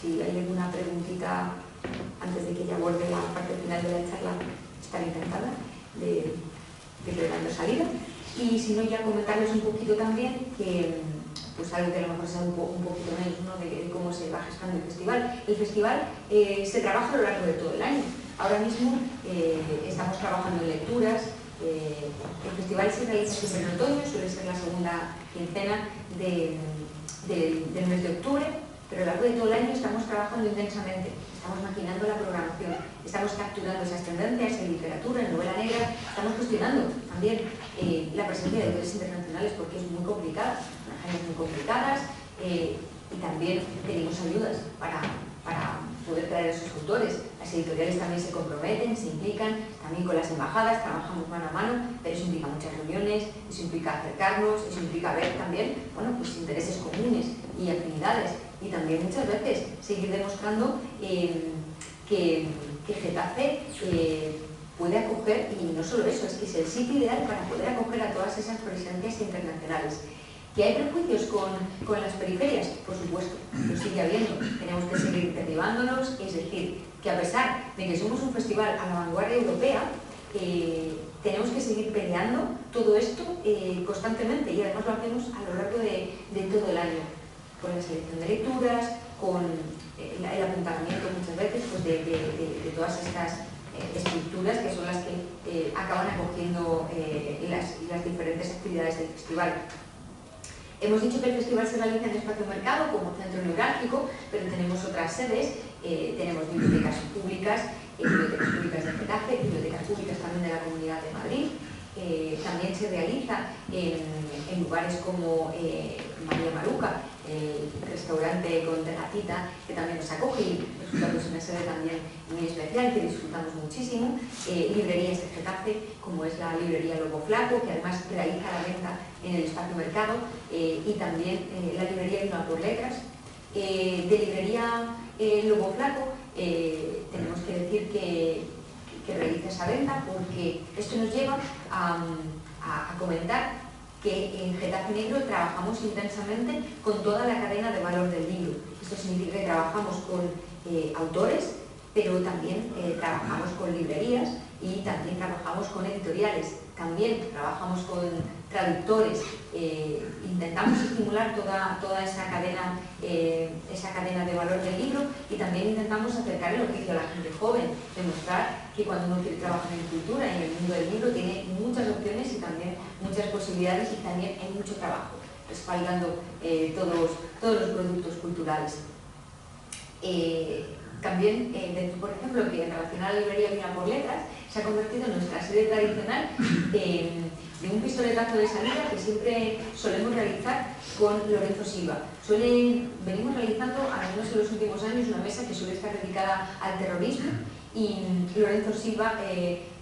si hay alguna preguntita antes de que ya aborde la parte final de la charla, estaré encantada de preparando salida. Y si no, ya comentarles un poquito también que, pues algo que a lo mejor sea un poquito menos, ¿no?, de cómo se va gestando el festival. El festival se trabaja a lo largo de todo el año. Ahora mismo estamos trabajando en lecturas. El festival se realiza siempre en otoño, suele ser la segunda quincena del mes de octubre, pero a lo largo de todo el año estamos trabajando intensamente, estamos maquinando la programación, estamos capturando esas tendencias en literatura, en novela negra, estamos gestionando también la presencia de autores internacionales, porque es muy complicada, unas áreas muy complicadas, y también tenemos ayudas para poder traer a esos autores. Las editoriales también se comprometen, se implican, también con las embajadas trabajamos mano a mano, pero eso implica muchas reuniones, eso implica acercarnos, eso implica ver también, bueno, pues intereses comunes y afinidades, y también muchas veces seguir demostrando que Getafe puede acoger, y no solo eso, es que es el sitio ideal para poder acoger a todas esas presencias internacionales. ¿Que hay prejuicios con las periferias? Por supuesto, lo sigue habiendo. Tenemos que seguir derribándolos, es decir, que a pesar de que somos un festival a la vanguardia europea, tenemos que seguir peleando todo esto constantemente, y además lo hacemos a lo largo de todo el año, con la selección de lecturas, con el apuntamiento muchas veces pues, de todas estas estructuras que son las que acaban acogiendo las diferentes actividades del festival. Hemos dicho que el festival se realiza en el Espacio Mercado como centro neurálgico, pero tenemos otras sedes, tenemos bibliotecas públicas de Getafe, bibliotecas públicas también de la Comunidad de Madrid. También se realiza en lugares como María Maruca, el restaurante con terracita, que también nos acoge, y es una sede también muy especial que disfrutamos muchísimo. Librerías de Getafe, como es la librería Lobo Flaco, que además realiza la venta en el Espacio Mercado, y también la librería Una por Letras. De librería Lobo Flaco tenemos que decir que realiza esa venta, porque esto nos lleva a comentar que en Getafe Negro trabajamos intensamente con toda la cadena de valor del libro. Esto significa que trabajamos con autores, pero también trabajamos con librerías, y también trabajamos con editoriales, también trabajamos con traductores. Intentamos estimular toda esa cadena de valor del libro, y también intentamos acercar el oficio a la gente joven, demostrar que cuando uno quiere trabajar en cultura y en el mundo del libro tiene muchas opciones y también muchas posibilidades, y también hay mucho trabajo respaldando todos los productos culturales. También decir, por ejemplo, que en relación a la librería Una por Letras se ha convertido en nuestra sede tradicional de un pistoletazo de salida que siempre solemos realizar con Lorenzo Silva. Venimos realizando, al menos en los últimos años, una mesa que suele estar dedicada al terrorismo y Lorenzo Silva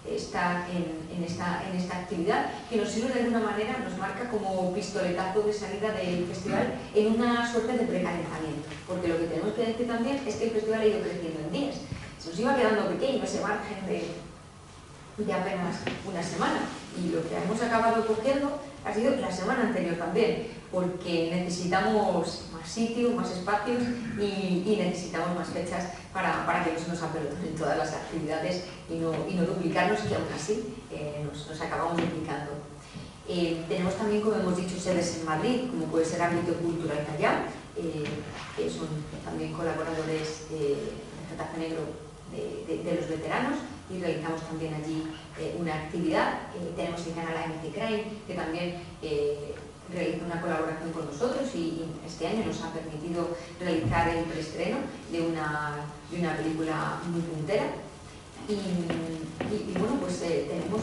está en esta actividad que nos sirve de alguna manera, nos marca como pistoletazo de salida del festival en una suerte de precalentamiento, porque lo que tenemos que decir también es que el festival ha ido creciendo en días. Se nos iba quedando pequeño ese margen de apenas una semana y lo que hemos acabado cogiendo ha sido la semana anterior también, porque necesitamos más sitios, más espacios y necesitamos más fechas para que no se nos aperturen todas las actividades y no duplicarnos, que aún así nos acabamos duplicando. Tenemos también, como hemos dicho, sedes en Madrid, como puede ser Ámbito Cultural Callao, que son también colaboradores de Getafe Negro de los veteranos, y realizamos también allí una actividad. Tenemos el canal AMC Crime, que también realiza una colaboración con nosotros y este año nos ha permitido realizar el preestreno de una película muy puntera. Y bueno, pues tenemos,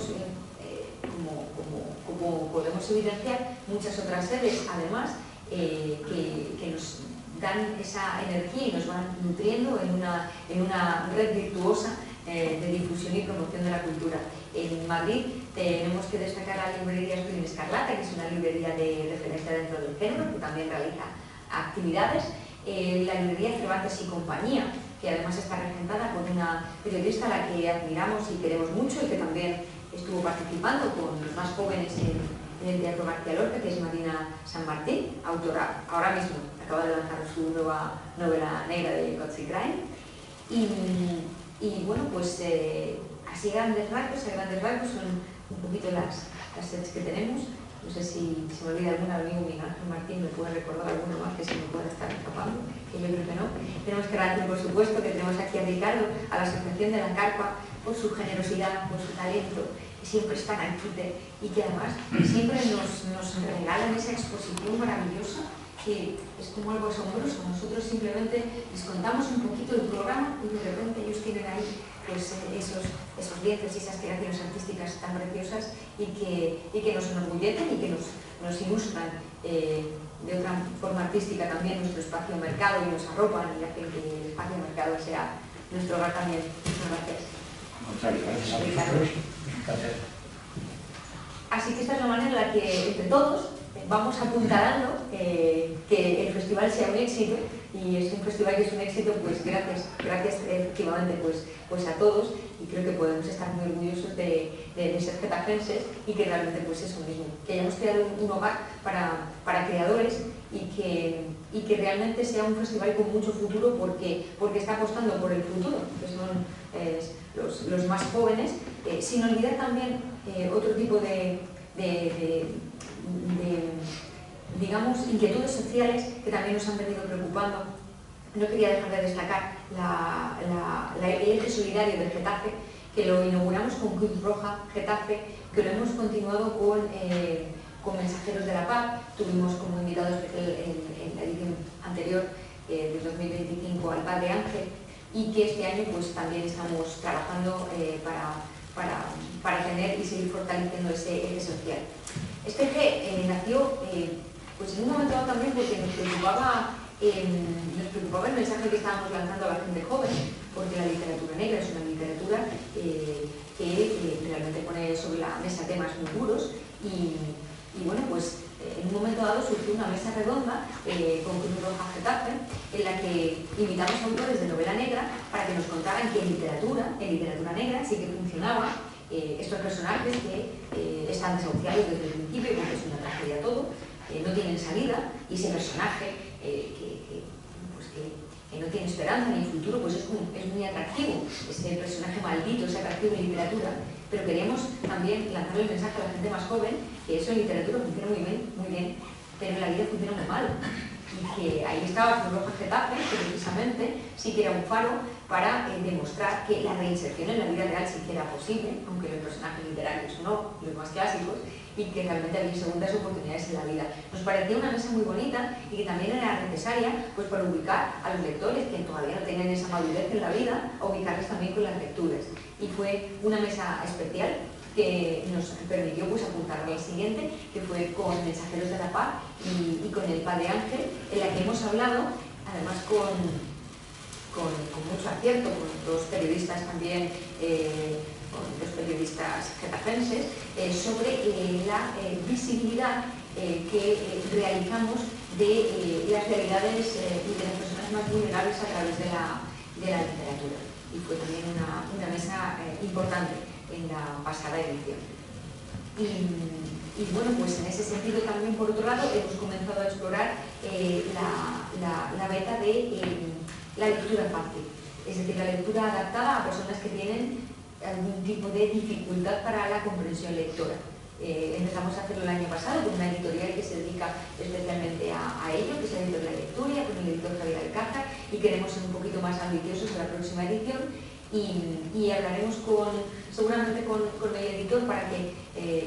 como podemos evidenciar, muchas otras sedes, además, que nos dan esa energía y nos van nutriendo en una red virtuosa de difusión y promoción de la cultura. En Madrid tenemos que destacar la librería Estudio Escarlata, que es una librería de referencia dentro del género, que también realiza actividades. La librería Cervantes y Compañía, que además está regentada por una periodista a la que admiramos y queremos mucho y que también estuvo participando con los más jóvenes en el Teatro García Lorca, que es Marina San Martín, autora, ahora mismo acaba de lanzar su nueva novela negra de Cozy Crime. Y bueno, pues así a grandes rasgos son un poquito las sedes que tenemos. No sé si se me olvida alguna, el amigo Miguel Ángel Martín me puede recordar alguno más que se me pueda estar escapando, que yo creo que no. Tenemos que agradecer, por supuesto, que tenemos aquí a Ricardo, a la Asociación de la Carpa, por su generosidad, por su talento, que siempre están al quite y que además siempre nos regalan esa exposición maravillosa, que es como algo asombroso. Nosotros simplemente les contamos un poquito del programa y de repente ellos tienen ahí pues, esos lienzos y esas creaciones artísticas tan preciosas y que nos enorgullecen y que nos ilustran de otra forma artística también nuestro espacio mercado y nos arropan y hacen que el espacio mercado sea nuestro hogar también. Muchas gracias. Muchas gracias. Ricardo. Así que esta es la manera en la que entre todos vamos apuntalando que el festival sea un éxito, y es un festival que es un éxito pues gracias efectivamente pues a todos, y creo que podemos estar muy orgullosos de ser getafenses y que realmente pues eso mismo, que hayamos creado un hogar para creadores y que realmente sea un festival con mucho futuro porque está apostando por el futuro, que son los más jóvenes, sin olvidar también otro tipo de digamos, inquietudes sociales que también nos han venido preocupando. No quería dejar de destacar el eje solidario del Getafe, que lo inauguramos con Cruz Roja Getafe, que lo hemos continuado con Mensajeros de la Paz. Tuvimos como invitado especial en la edición anterior del 2025 al Padre Ángel, y que este año pues también estamos trabajando para tener y seguir fortaleciendo ese eje social. Este eje nació pues en un momento dado también porque nos preocupaba el mensaje que estábamos lanzando a la gente joven, porque la literatura negra es una literatura que realmente pone sobre la mesa temas muy duros y bueno, pues en un momento dado surgió una mesa redonda con Cruz Roja Getafe, en la que invitamos a autores de novela negra para que nos contaran que en literatura negra sí que funcionaba estos personajes que están desahuciados desde el principio, porque es una tragedia todo, no tienen salida, y ese personaje que no tiene esperanza ni futuro, pues es muy atractivo. Ese personaje maldito es atractivo en literatura, pero queríamos también lanzar el mensaje a la gente más joven que eso en literatura funciona muy bien, pero en la vida funciona muy mal. Y que ahí estaba Cruz Roja Getafe, que precisamente sí que era un faro para demostrar que la reinserción en la vida real sí que era posible, aunque los personajes literarios no, los más clásicos, y que realmente había segundas oportunidades en la vida. Nos parecía una mesa muy bonita y que también era necesaria pues, para ubicar a los lectores que todavía no tenían esa madurez en la vida, a ubicarles también con las lecturas. Y fue una mesa especial que nos permitió pues, apuntar al siguiente, que fue con Mensajeros de la Paz y con El Padre Ángel, en la que hemos hablado, además con mucho acierto, con dos periodistas también, con dos periodistas getafenses, sobre la visibilidad que realizamos de las realidades y de las personas más vulnerables a través de la literatura. Y fue también una mesa importante en la pasada edición. Y bueno, pues en ese sentido también, por otro lado, hemos comenzado a explorar la beta de la lectura fácil, es decir, la lectura adaptada a personas que tienen algún tipo de dificultad para la comprensión lectora. Empezamos a hacerlo el año pasado con una editorial que se dedica especialmente a ello, que es la editorial Lecturia, con el editor Javier Alcázar, y queremos ser un poquito más ambiciosos en la próxima edición y hablaremos seguramente con el editor para que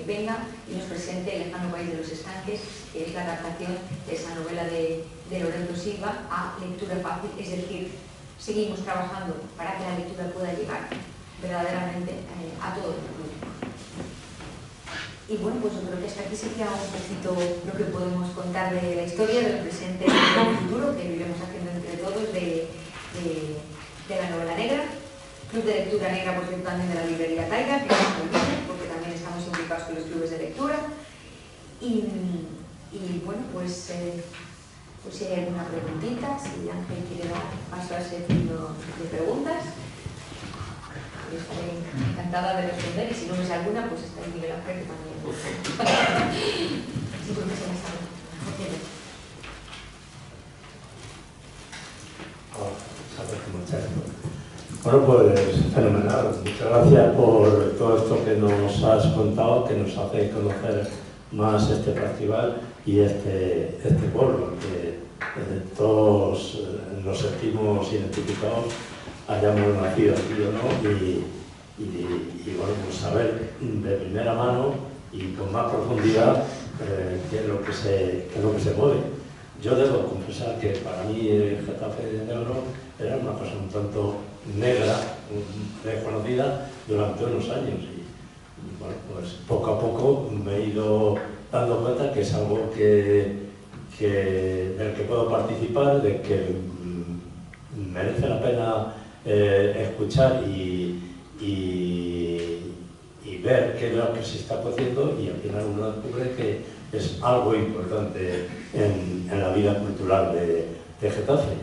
venga y nos presente El lejano país de los estanques, que es la adaptación de esa novela de Lorenzo Silva a lectura fácil, es decir, seguimos trabajando para que la lectura pueda llegar verdaderamente a todo el público. Y bueno, pues yo creo que hasta aquí sería un poquito lo que podemos contar de la historia, del presente y del futuro que iremos haciendo entre todos de la novela negra. Club de lectura negra, por cierto, también de la librería Taiga, que no se olviden, porque también estamos implicados con los clubes de lectura. Y bueno, pues si hay alguna preguntita, si Ángel quiere dar paso a ese turno de preguntas. Estaré encantada de responder y si no me sale alguna, pues está en Miguel Ángel, que también. Sí, porque se me sale. Bueno, pues fenomenal. Muchas gracias por todo esto que nos has contado, que nos hace conocer más este festival y este pueblo, que todos nos sentimos identificados, hayamos nacido aquí o no, y bueno, pues saber de primera mano y con más profundidad qué es lo que se mueve. Yo debo confesar que para mí el Getafe de Negro era una cosa un tanto negra, desconocida durante unos años y bueno, pues poco a poco me he ido dando cuenta que es algo del que puedo participar, de que merece la pena escuchar y ver qué es lo que se está haciendo y al final uno descubre que es algo importante en la vida cultural de Getafe.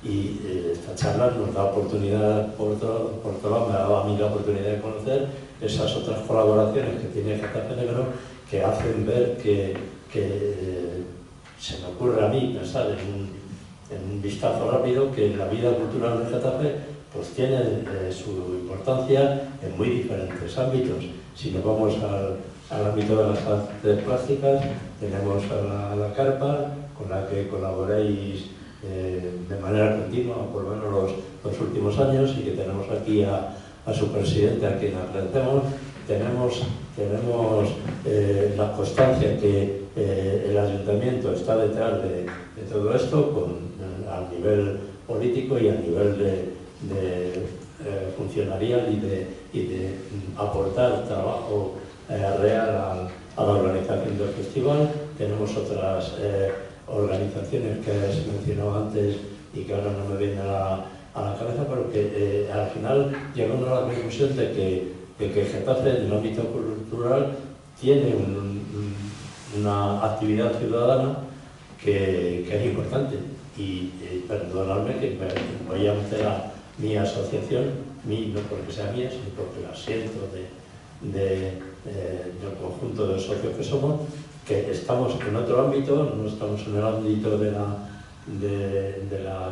Y esta charla nos da oportunidad, por otro lado me ha dado a mí la oportunidad de conocer esas otras colaboraciones que tiene Getafe Negro que hacen ver que se me ocurre a mí pensar en un vistazo rápido que la vida cultural de Getafe pues tiene su importancia en muy diferentes ámbitos. Si nos vamos al ámbito de las artes plásticas, tenemos a la Carpa, con la que colaboréis de manera continua, por lo menos los últimos años, y que tenemos aquí a su presidente, a quien agradecemos. Tenemos la constancia que el ayuntamiento está detrás de todo esto, a nivel político y a nivel de funcionarial y de aportar trabajo real a la organización del festival. Tenemos otras organizaciones que se mencionó antes y que ahora no me vienen a la cabeza, pero que al final llegamos a la conclusión de que Getafe en el ámbito cultural tiene una actividad ciudadana que es importante. Y perdonadme que me voy a meter a mi asociación, no porque sea mía, sino porque la siento del conjunto de socios que somos, que estamos en otro ámbito, no estamos en el ámbito de la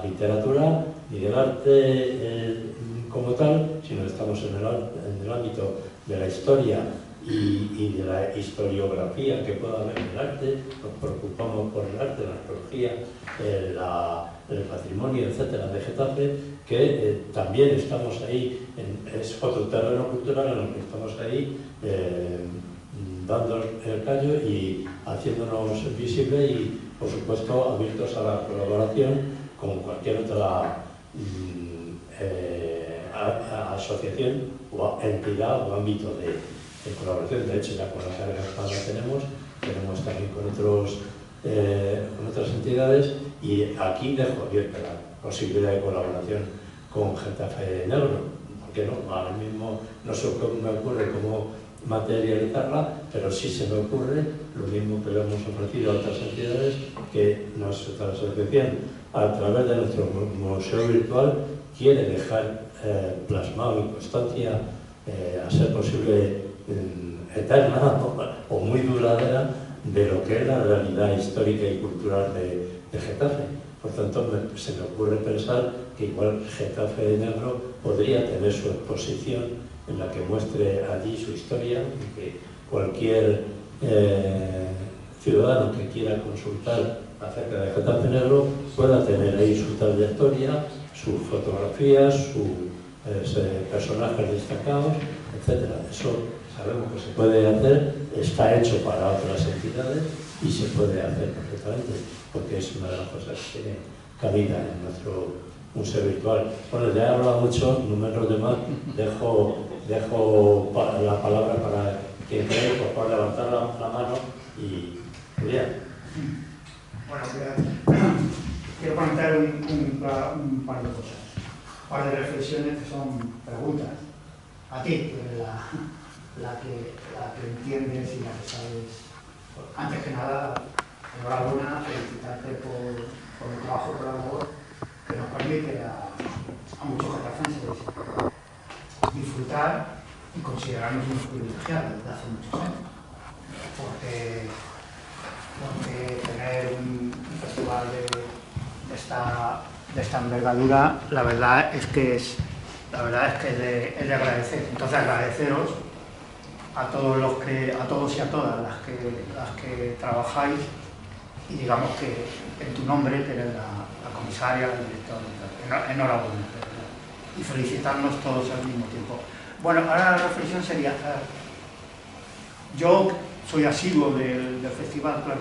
literatura ni del arte como tal, sino estamos en el ámbito de la historia y de la historiografía que pueda haber en el arte. Nos preocupamos por el arte, la arqueología, el patrimonio, etcétera, de Getafe, que también estamos ahí, es otro terreno cultural en el que estamos ahí dando el callo y haciéndonos visibles y, por supuesto, abiertos a la colaboración con cualquier otra asociación o entidad o ámbito en colaboración, de hecho ya con la carga espada tenemos también con otras entidades, y aquí dejo abierta la posibilidad de colaboración con Getafe Negro. ¿Por qué no? Ahora mismo no se me ocurre cómo materializarla, pero sí se me ocurre lo mismo que le hemos ofrecido a otras entidades, que nuestra asociación, a través de nuestro museo virtual, quiere dejar plasmado y constancia, a ser posible eterna o muy duradera, de lo que es la realidad histórica y cultural de Getafe. Por tanto, se me ocurre pensar que igual Getafe Negro podría tener su exposición en la que muestre allí su historia, y que cualquier ciudadano que quiera consultar acerca de Getafe Negro pueda tener ahí su trayectoria, sus fotografías, sus personajes destacados, etc. Eso sabemos que se puede hacer, está hecho para otras entidades y se puede hacer perfectamente, porque es una de las cosas que tiene cabida en nuestro museo virtual. Bueno, ya he hablado mucho, no me enrollo más, dejo la palabra para quien quiera, por favor, levantar la mano y Julián. Bueno, quiero comentar un par de cosas, un par de reflexiones que son preguntas a ti, que eres la que entiendes y la que sabes. Antes que nada, enhorabuena, felicitarte por el trabajo, por la labor que nos permite a muchos getafenses disfrutar y considerarnos unos privilegiados desde hace muchos años. Porque tener un festival de esta envergadura, la verdad es que es de agradecer. Entonces, agradeceros a todos y a todas las que trabajáis, y digamos que en tu nombre, que eres la comisaria, el director, enhorabuena, y felicitarnos todos al mismo tiempo. Bueno, ahora la reflexión sería, yo soy asiduo del festival, claro,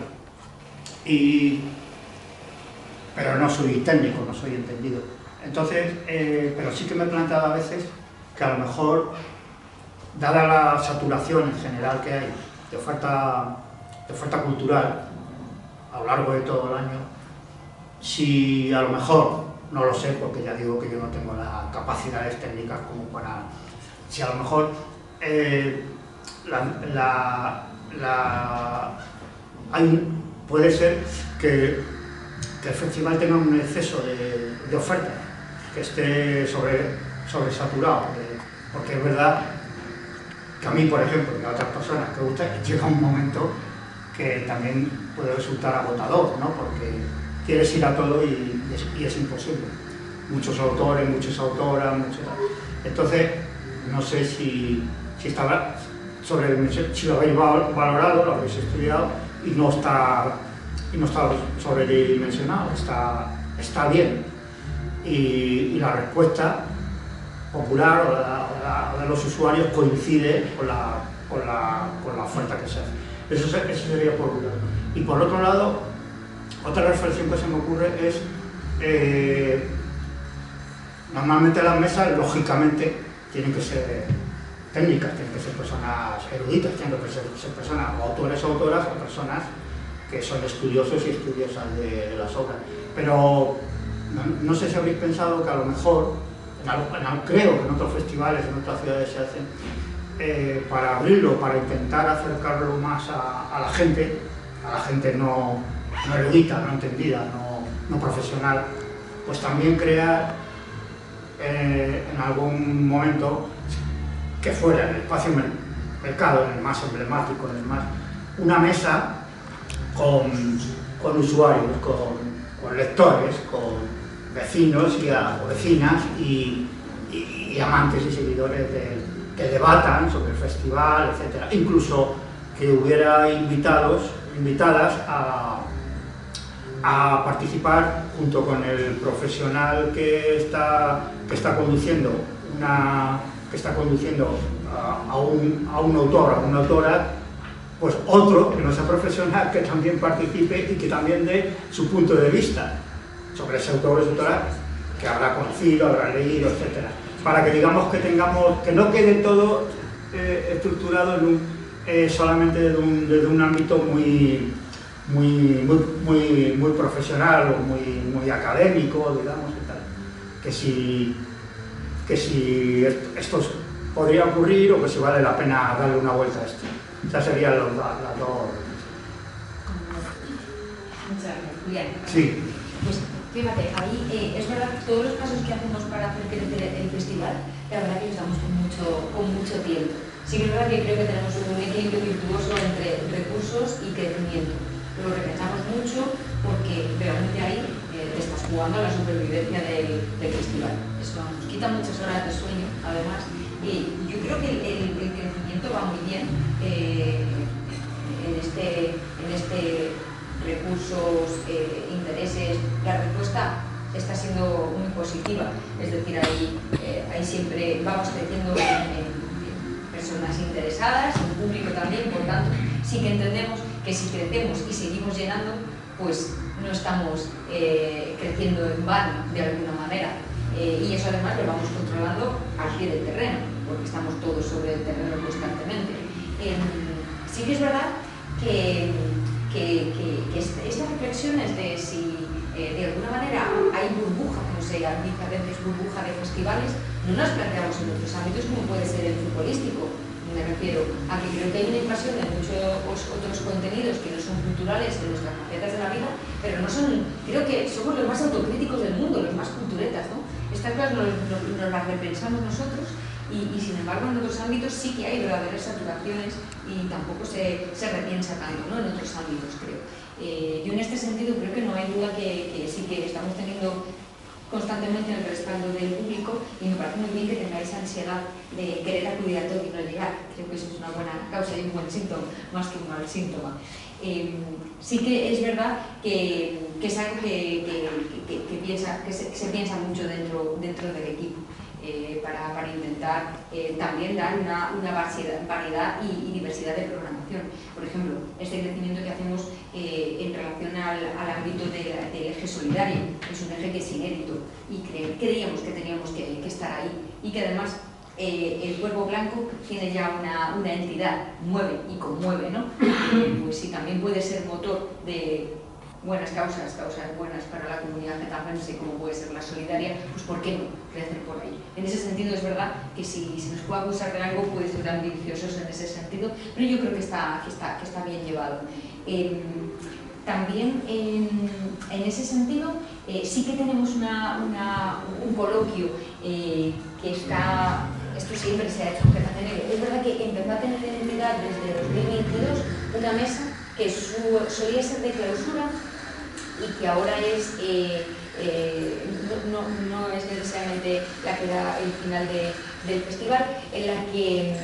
pero no soy técnico, no soy entendido. Entonces, pero sí que me he planteado a veces que a lo mejor, dada la saturación en general que hay de oferta cultural a lo largo de todo el año, si a lo mejor, no lo sé, porque ya digo que yo no tengo las capacidades técnicas como para, si a lo mejor puede ser que el festival tenga un exceso de oferta, que esté sobresaturado, porque es verdad que a mí, por ejemplo, y a otras personas que gustan, llega un momento que también puede resultar agotador, ¿no? Porque quieres ir a todo y es imposible. Muchos autores, muchas autoras, entonces no sé si lo habéis valorado, lo habéis estudiado, y no está sobredimensionado, está bien. Y la respuesta popular o de los usuarios coincide con la oferta que se hace. Eso sería por un lado. Y por otro lado, otra reflexión que se me ocurre es, normalmente las mesas, lógicamente, tienen que ser técnicas, tienen que ser personas eruditas, tienen que ser personas, o autores o autoras, o personas que son estudiosos y estudiosas de las obras. Pero no sé si habréis pensado que a lo mejor, creo que en otros festivales, en otras ciudades se hacen, para abrirlo, para intentar acercarlo más a la gente no erudita, no entendida, no profesional, pues también crear en algún momento, que fuera en el espacio mercado, en el más emblemático, una mesa con usuarios, con lectores, con vecinos o vecinas y amantes y seguidores que debatan sobre el festival, etc. Incluso que hubiera invitadas a participar junto con el profesional que está conduciendo a un autor, a una autora, pues otro que no sea profesional que también participe y que también dé su punto de vista sobre ese autor o esa autora que habrá conocido, habrá leído, etc. Para que digamos que no quede todo estructurado solamente desde un ámbito muy profesional o muy académico, digamos, y tal. Que si esto podría ocurrir o que si vale la pena darle una vuelta a esto. Esas serían las dos. Muchas gracias, Julián. Sí. Pues fíjate, ahí es verdad que todos los pasos que hacemos para hacer crecer el festival, la verdad que los damos con mucho tiempo. Sí que es verdad que creo que tenemos un equilibrio virtuoso entre recursos y crecimiento. Lo repensamos mucho porque realmente ahí te estás jugando a la supervivencia del festival. Eso nos quita muchas horas de sueño, además. Y yo creo que el crecimiento va muy bien en este recursos, intereses. La respuesta está siendo muy positiva, es decir, ahí siempre vamos creciendo en personas interesadas, en público también, por tanto, sí que entendemos que si crecemos y seguimos llenando, pues no estamos creciendo en vano de alguna manera. Y eso además lo vamos controlando al pie del terreno, porque estamos todos sobre el terreno constantemente. Sí que es verdad que estas reflexiones de si de alguna manera hay burbuja, como se dice a veces burbuja de festivales, no nos planteamos en otros ámbitos como puede ser el futbolístico. Me refiero a que creo que hay una invasión de muchos otros contenidos que no son culturales en nuestras facetas de la vida, pero no son, creo que somos los más autocríticos del mundo, los más culturetas, ¿no? Estas cosas nos las repensamos nosotros y sin embargo en otros ámbitos sí que hay verdaderas saturaciones y tampoco se repiensa tanto, ¿no? En otros ámbitos, creo. Yo en este sentido creo que no hay duda que sí que estamos teniendo constantemente el respaldo del público y me parece muy bien que tengáis ansiedad de querer acudir a todo y no llegar. Creo que eso es una buena causa y un buen síntoma, más que un mal síntoma. Sí que es verdad que es algo que se piensa mucho dentro del equipo para intentar también dar una variedad y diversidad de programación. Por ejemplo, este crecimiento que hacemos en relación al ámbito del eje solidario es un eje que es inédito y creíamos que teníamos que estar ahí y que además el Cuervo Blanco tiene ya una entidad, mueve y conmueve, ¿no? Pues sí, también puede ser motor de buenas causas buenas para la comunidad getaferense, como puede ser la solidaria, pues ¿por qué no crecer por ahí? En ese sentido es verdad que si se nos puede acusar de algo puede ser ambiciosos en ese sentido, pero yo creo que está bien llevado. También en ese sentido sí que tenemos un coloquio que está, esto siempre se ha hecho en Getafe Negro. Es verdad que empezó a tener entidad desde 2022 una mesa que solía ser de clausura y que ahora es no es necesariamente la que da el final del festival, en la que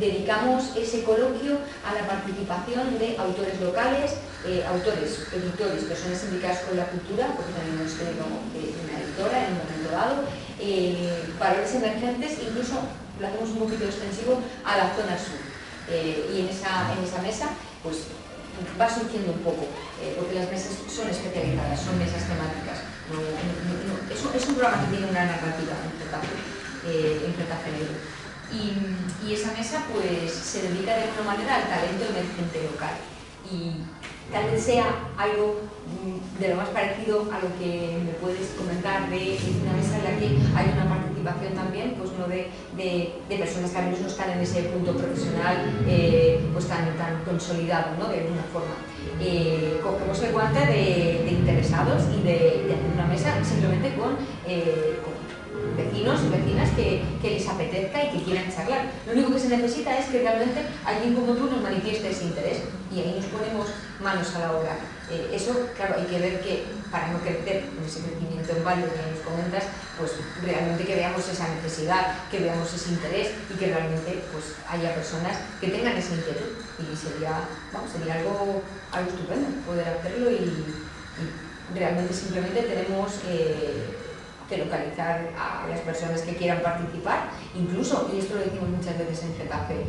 dedicamos ese coloquio a la participación de autores locales, autores, editores, personas implicadas con la cultura, porque también hemos tenido una editora en un momento dado, valores emergentes, incluso lo hacemos un poquito extensivo a la zona sur. Y en esa mesa pues va surgiendo un poco, porque las mesas son especializadas, son mesas temáticas. Es un programa que tiene una narrativa en Getafe Negro. Y esa mesa pues se dedica de alguna manera al talento emergente local y tal vez sea algo de lo más parecido a lo que me puedes comentar de una mesa en la que hay una participación también, pues no de personas que a veces no están en ese punto profesional pues tan consolidado, ¿no? De alguna forma. Cogemos el guante de interesados y de hacer una mesa simplemente con vecinos y vecinas que les apetezca y que quieran charlar. Lo único que se necesita es que realmente alguien como tú nos manifieste ese interés y ahí nos ponemos manos a la obra. Eso, claro, hay que ver que para no crecer con ese crecimiento en valor que nos comentas, pues realmente que veamos esa necesidad, que veamos ese interés y que realmente pues haya personas que tengan esa inquietud y sería algo estupendo poder hacerlo y realmente simplemente tenemos que localizar a las personas que quieran participar, incluso, y esto lo decimos muchas veces en Getafe,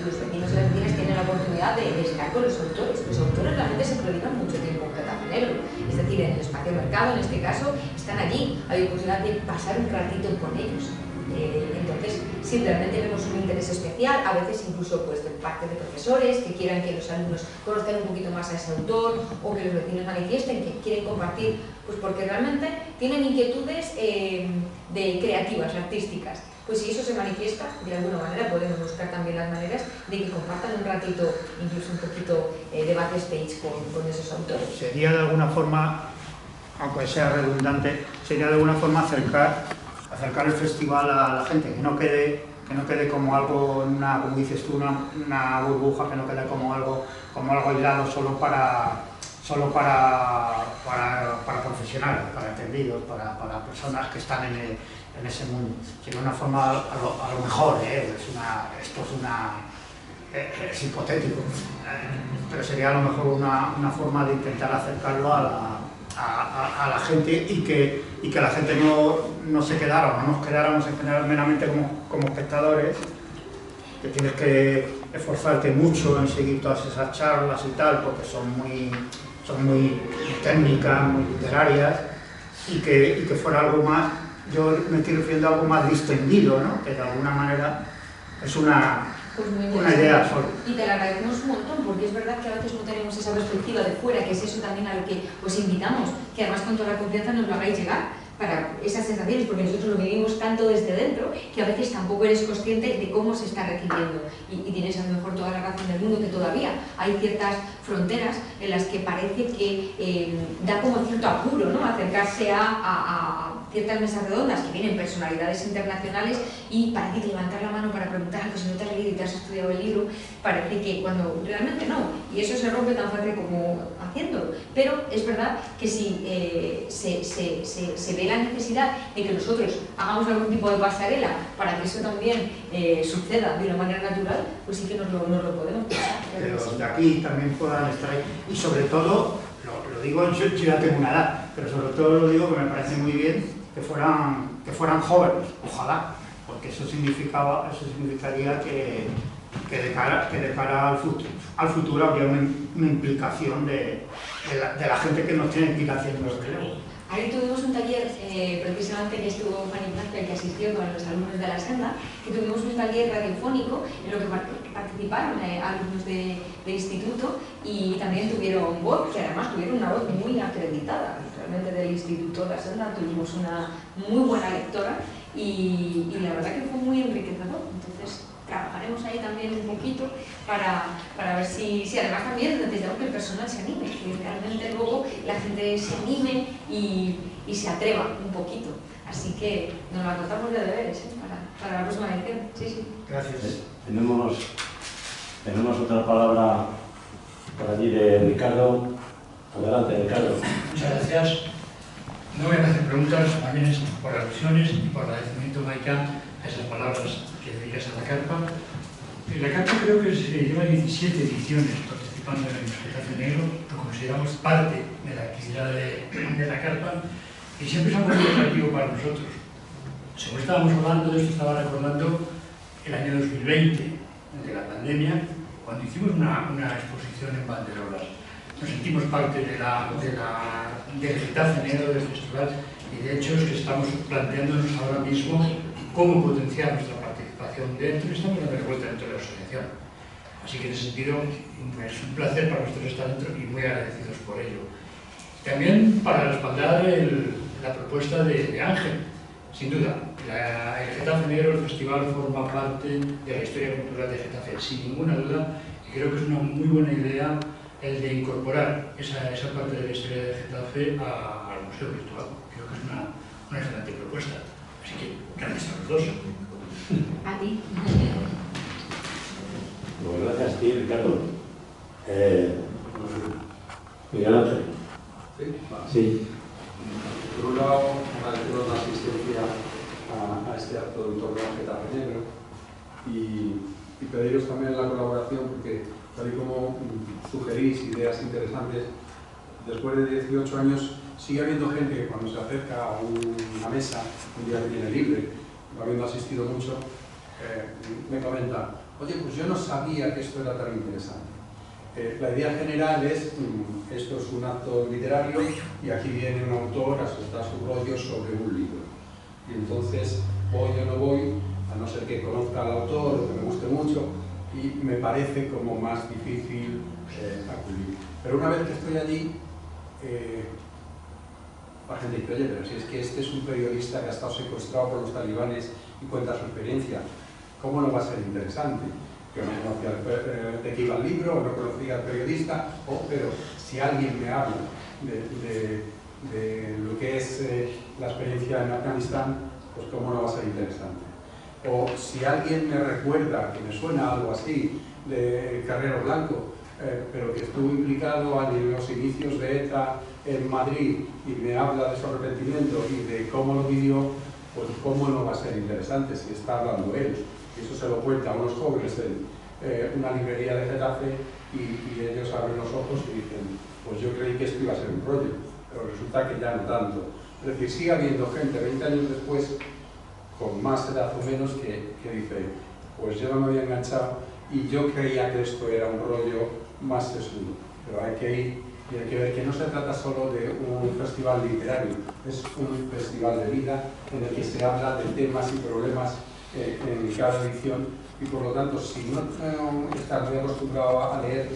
los vecinos y las vecinas tienen la oportunidad de estar con los autores. Los autores realmente se prodigan mucho tiempo en Getafe Negro, es decir, en el espacio mercado, en este caso, están allí, hay oportunidad de pasar un ratito con ellos. Entonces, si realmente vemos un interés especial, a veces incluso pues, de parte de profesores que quieran que los alumnos conozcan un poquito más a ese autor, o que los vecinos manifiesten que quieren compartir, pues porque realmente tienen inquietudes de creativas, artísticas. Pues si eso se manifiesta, de alguna manera podemos buscar también las maneras de que compartan un ratito, incluso un poquito de backstage con esos autores. Sería de alguna forma, aunque sea redundante, sería de alguna forma acercar el festival a la gente, que no quede como algo, como dices tú, una burbuja, que no quede como algo aislado solo para profesionales, para entendidos, para personas que están en ese mundo. Sino una forma, a lo mejor, es hipotético, pero sería a lo mejor una forma de intentar acercarlo a la gente y que la gente no se quedara, no nos quedáramos en general meramente como espectadores, que tienes que esforzarte mucho en seguir todas esas charlas y tal, porque son muy técnicas, muy literarias, y que fuera algo más, yo me estoy refiriendo a algo más distendido, ¿no? Que de alguna manera es una idea solo. Y te lo agradecemos un montón, porque es verdad que a veces no tenemos esa perspectiva de fuera, que es eso también a lo que os invitamos, que además con toda la confianza nos lo hagáis llegar, para esas sensaciones, porque nosotros lo vivimos tanto desde dentro que a veces tampoco eres consciente de cómo se está recibiendo, y tienes a lo mejor toda la razón del mundo que todavía hay ciertas fronteras en las que parece que da como cierto apuro, ¿no? Acercarse a ciertas mesas redondas que vienen personalidades internacionales y parece que levantar la mano para preguntar, pues si no te has leído y te has estudiado el libro, parece que cuando realmente no, y eso se rompe tan fácil como haciéndolo, pero es verdad que si se ve la necesidad de que nosotros hagamos algún tipo de pasarela para que eso también suceda de una manera natural, pues sí que nos lo podemos pensar. Que los de aquí también puedan estar ahí, y sobre todo, lo digo, yo ya tengo una edad, pero sobre todo lo digo que me parece muy bien que fueran jóvenes, ojalá, porque eso significaría que de cara al futuro habría una implicación de la gente que nos tiene que ir haciendo el relevo. Ahí tuvimos un taller, precisamente que estuvo Fanny Blanca, que asistió con los alumnos de la Senda, que tuvimos un taller radiofónico en lo que participaron alumnos de instituto, y también tuvieron voz, que además tuvieron una voz muy acreditada. Realmente del Instituto de la Senda tuvimos una muy buena lectora y la verdad que fue muy enriquecedor. Entonces trabajaremos ahí también un poquito para ver si además también necesitamos que el personal se anime, que realmente luego la gente se anime y se atreva un poquito. Así que nos la tratamos de deberes para la próxima edición. Sí. Gracias. Tenemos otra palabra por allí de Ricardo. Adelante, Ricardo. Muchas gracias. No voy a hacer preguntas, más bien es por alusiones y por agradecimiento, Maika, a esas palabras que dedicas a la carpa. La carpa creo que lleva 17 ediciones participando en el Getafe Negro, lo consideramos parte de la actividad de la carpa y siempre es algo muy atractivo para nosotros. Según estábamos hablando de esto, estaba recordando el año 2020, de la pandemia, cuando hicimos una exposición en Banderolas. Nos sentimos parte del Getafe Negro del festival y de hecho es que estamos planteándonos ahora mismo cómo potenciar nuestra participación dentro y estamos dando vuelta dentro de la asociación. Así que en ese sentido es un placer para nosotros estar dentro y muy agradecidos por ello. También para respaldar la propuesta de Ángel, sin duda. El Getafe Negro, el festival, forma parte de la historia cultural de Getafe, sin ninguna duda, y creo que es una muy buena idea el de incorporar esa parte de la historia de Getafe al Museo Virtual. Creo que es una excelente propuesta. Así que, gracias a los dos. A ti. Bueno, gracias a ti, Ricardo. Miguel Ángel. Sí. Por un lado, agradeceros la asistencia a este acto en torno al Getafe Negro y pediros también la colaboración porque, tal y como sugerís ideas interesantes, después de 18 años sigue habiendo gente que cuando se acerca a una mesa, un día que viene libre, habiendo asistido mucho, me comenta, oye, pues yo no sabía que esto era tan interesante. La idea general es, esto es un acto literario y aquí viene un autor a soltar su rollo sobre un libro. Y entonces voy o no voy, a no ser que conozca al autor o que me guste mucho, y me parece como más difícil acudir. Pero una vez que estoy allí, la gente dice, oye, pero si es que este es un periodista que ha estado secuestrado por los talibanes y cuenta su experiencia, ¿cómo no va a ser interesante? Yo no conocía de qué iba el libro, o no conocía al periodista, pero si alguien me habla de lo que es la experiencia en Afganistán, pues cómo no va a ser interesante. O si alguien me recuerda, que me suena algo así, de Carrero Blanco, pero que estuvo implicado en los inicios de ETA en Madrid y me habla de su arrepentimiento y de cómo lo vivió, pues cómo no va a ser interesante si está hablando él. Y eso se lo cuenta a unos jóvenes en una librería de Getafe y ellos abren los ojos y dicen, pues yo creí que esto iba a ser un rollo, pero resulta que ya no tanto. Es decir, sigue habiendo gente 20 años después, con más edad o menos, que dice, pues yo no me había enganchado y yo creía que esto era un rollo más sesudo. Pero hay que ir y hay que ver que no se trata solo de un festival literario, es un festival de vida en el que se habla de temas y problemas en cada edición y por lo tanto, si no estás muy acostumbrado a leer,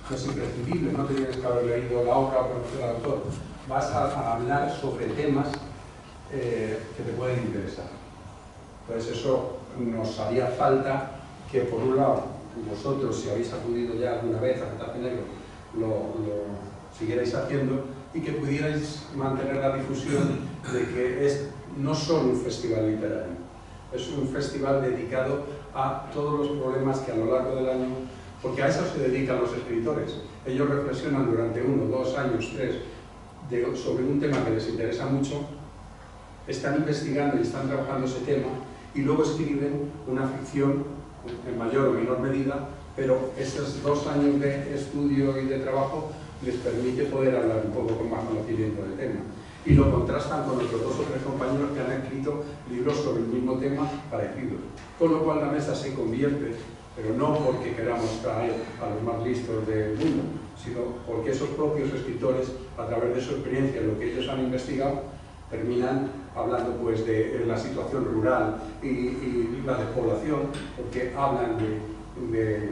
no es imprescindible, no tienes que haber leído la obra o conocer al autor, vas a hablar sobre temas que te pueden interesar. Entonces eso nos haría falta que por un lado vosotros, si habéis acudido ya alguna vez a Getafe Negro, lo siguierais haciendo y que pudierais mantener la difusión de que es no solo un festival literario, es un festival dedicado a todos los problemas que a lo largo del año, porque a eso se dedican los escritores, ellos reflexionan durante 1, 2 años, 3 sobre un tema que les interesa mucho, están investigando y están trabajando ese tema y luego escriben una ficción en mayor o menor medida, pero esos 2 años de estudio y de trabajo les permite poder hablar un poco con más conocimiento del tema. Y lo contrastan con otros 2 o 3 compañeros que han escrito libros sobre el mismo tema parecidos. Con lo cual la mesa se convierte, pero no porque queramos traer a los más listos del mundo, sino porque esos propios escritores, a través de su experiencia, lo que ellos han investigado, terminan hablando pues de la situación rural y la despoblación, porque hablan de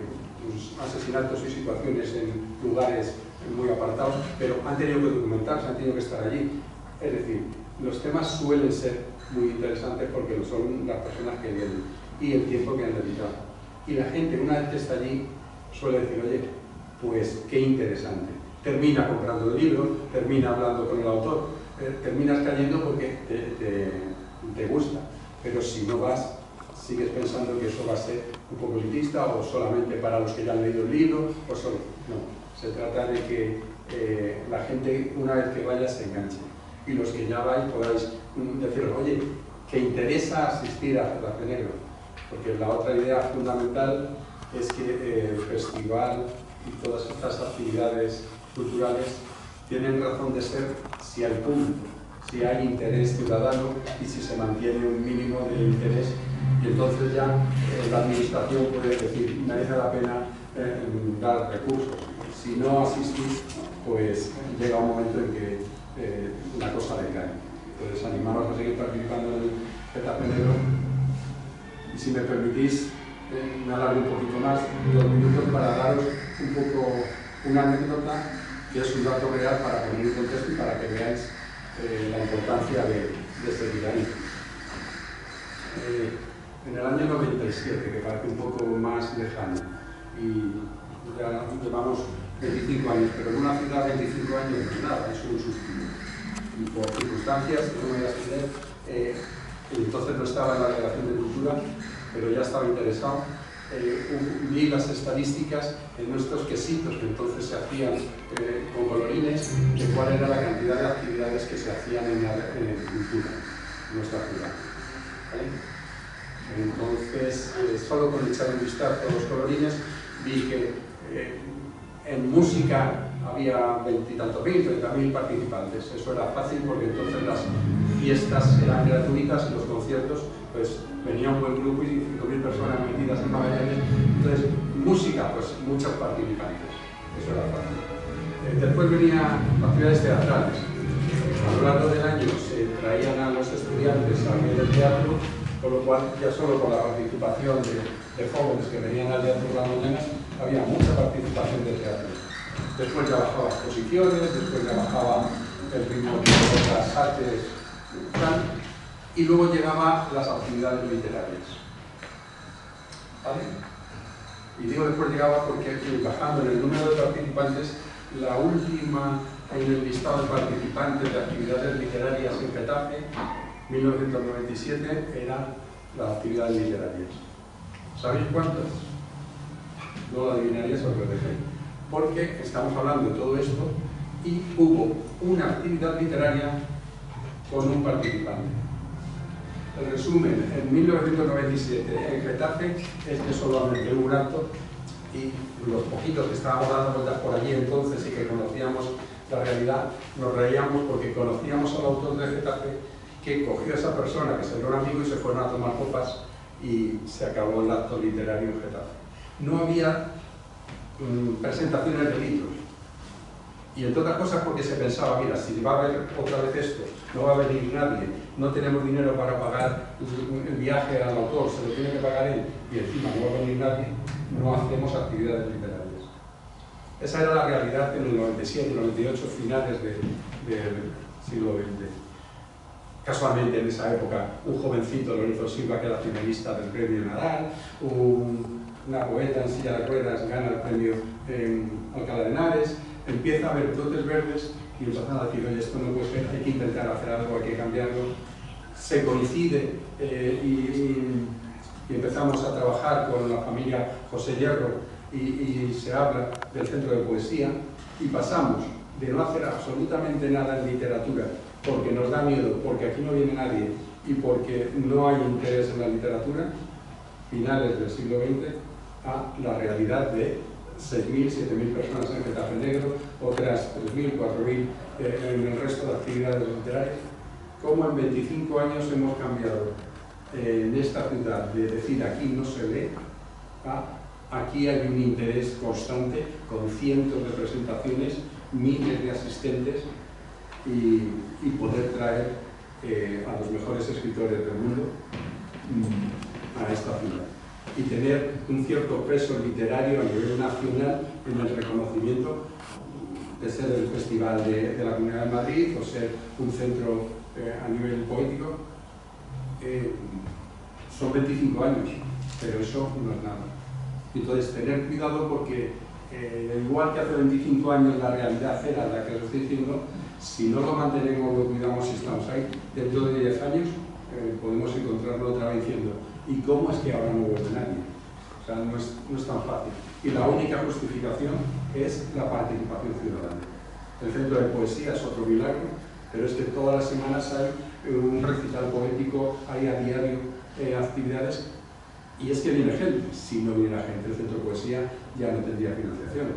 asesinatos y situaciones en lugares muy apartados, pero han tenido que documentarse, han tenido que estar allí. Es decir, los temas suelen ser muy interesantes porque son las personas que vienen y el tiempo que han dedicado. Y la gente, una vez que está allí, suele decir, oye, pues qué interesante. Termina comprando el libro, termina hablando con el autor, terminas cayendo porque te gusta, pero si no vas, sigues pensando que eso va a ser un poco elitista o solamente para los que ya han leído el libro, o solo. No, se trata de que la gente, una vez que vaya, se enganche. Y los que ya vais podáis decirles, oye, que interesa asistir a Getafe Negro, porque la otra idea fundamental es que el festival y todas estas actividades culturales tienen razón de ser si hay público, si hay interés ciudadano y si se mantiene un mínimo de interés. Y entonces ya la administración puede decir, merece la pena dar recursos. Si no asistís, pues llega un momento en que la cosa decae. Entonces animaros a seguir participando en el Getafe Negro. Y si me permitís, me alargo un poquito más, 2 minutos para daros un poco una anécdota que es un dato real para poner en contexto y para que veáis la importancia de seguir ahí. En el año 97, que parece un poco más lejano, y ya llevamos 25 años, pero en una ciudad 25 años no es nada, es un suspiro. Y por circunstancias que no me voy a extender, entonces no estaba en la Delegación de Cultura, pero ya estaba interesado. Vi las estadísticas en nuestros quesitos que entonces se hacían con colorines, de cuál era la cantidad de actividades que se hacían en cultura en nuestra ciudad. ¿Vale? Entonces, solo con echar un vistazo a los colorines, vi que en música había 20 y tantos mil, 30.000 participantes. Eso era fácil porque entonces las fiestas eran gratuitas y los conciertos, pues venía un buen grupo y 5.000 personas metidas en pabellones. Entonces, música, pues muchos participantes. Eso era fácil. Después venían actividades teatrales. A lo largo del año se traían a los estudiantes a ver el teatro con lo cual ya solo con la participación de jóvenes que venían al teatro por las mañanas había mucha participación de teatro. Después ya bajaba exposiciones, después ya bajaba el ritmo de otras artes, y luego llegaban las actividades literarias. ¿Vale? Y digo después llegaba porque bajando en el número de participantes, la última en el listado de participantes de actividades literarias en Getafe, 1997, eran las actividades literarias. ¿Sabéis cuántas? No lo adivinaríais, os lo dejé. Porque estamos hablando de todo esto y hubo una actividad literaria con un participante. El resumen, en 1997 en Getafe es que solamente hubo un acto y los poquitos que estábamos dando vueltas por allí entonces y que conocíamos la realidad, nos reíamos porque conocíamos al autor de Getafe que cogió a esa persona que se era un amigo y se fueron a tomar copas y se acabó el acto literario en Getafe. No había presentaciones de libros. Y entre otras cosas porque se pensaba, mira, si va a haber otra vez esto, no va a venir nadie, no tenemos dinero para pagar el viaje al autor, se lo tiene que pagar él, y encima no va a venir nadie, no hacemos actividades literarias. Esa era la realidad en el 97, 98, finales del siglo XX. Casualmente en esa época, un jovencito, Lorenzo Silva, que era finalista del premio Nadal, una poeta en silla de ruedas gana el premio en Alcalá de Henares, empieza a ver brotes verdes y empiezan a decir, oye, esto no puede ser, hay que intentar hacer algo, hay que cambiarlo. Se coincide y empezamos a trabajar con la familia José Hierro y se habla del centro de poesía y pasamos de no hacer absolutamente nada en literatura porque nos da miedo, porque aquí no viene nadie y porque no hay interés en la literatura, finales del siglo XX, a la realidad de 6.000, 7.000 personas en Getafe Negro, otras 3.000, 4.000 en el resto de actividades literarias. ¿Cómo en 25 años hemos cambiado en esta ciudad de decir aquí no se lee a aquí hay un interés constante con cientos de presentaciones, miles de asistentes y poder traer a los mejores escritores del mundo a esta ciudad? Y tener un cierto peso literario a nivel nacional en el reconocimiento de ser el Festival de la Comunidad de Madrid o ser un centro a nivel poético. Son 25 años, pero eso no es nada. Entonces, tener cuidado porque igual que hace 25 años la realidad era la que os estoy diciendo, si no lo mantenemos, lo cuidamos y estamos ahí, dentro de 10 años podemos encontrarlo otra vez diciendo ¿y cómo es que ahora no vuelve nadie? O sea, no es tan fácil. Y la única justificación es la participación ciudadana. El centro de poesía es otro milagro, pero es que todas las semanas hay un recital poético, hay a diario actividades, y es que viene gente. Si no viene la gente, el centro de poesía ya no tendría financiación.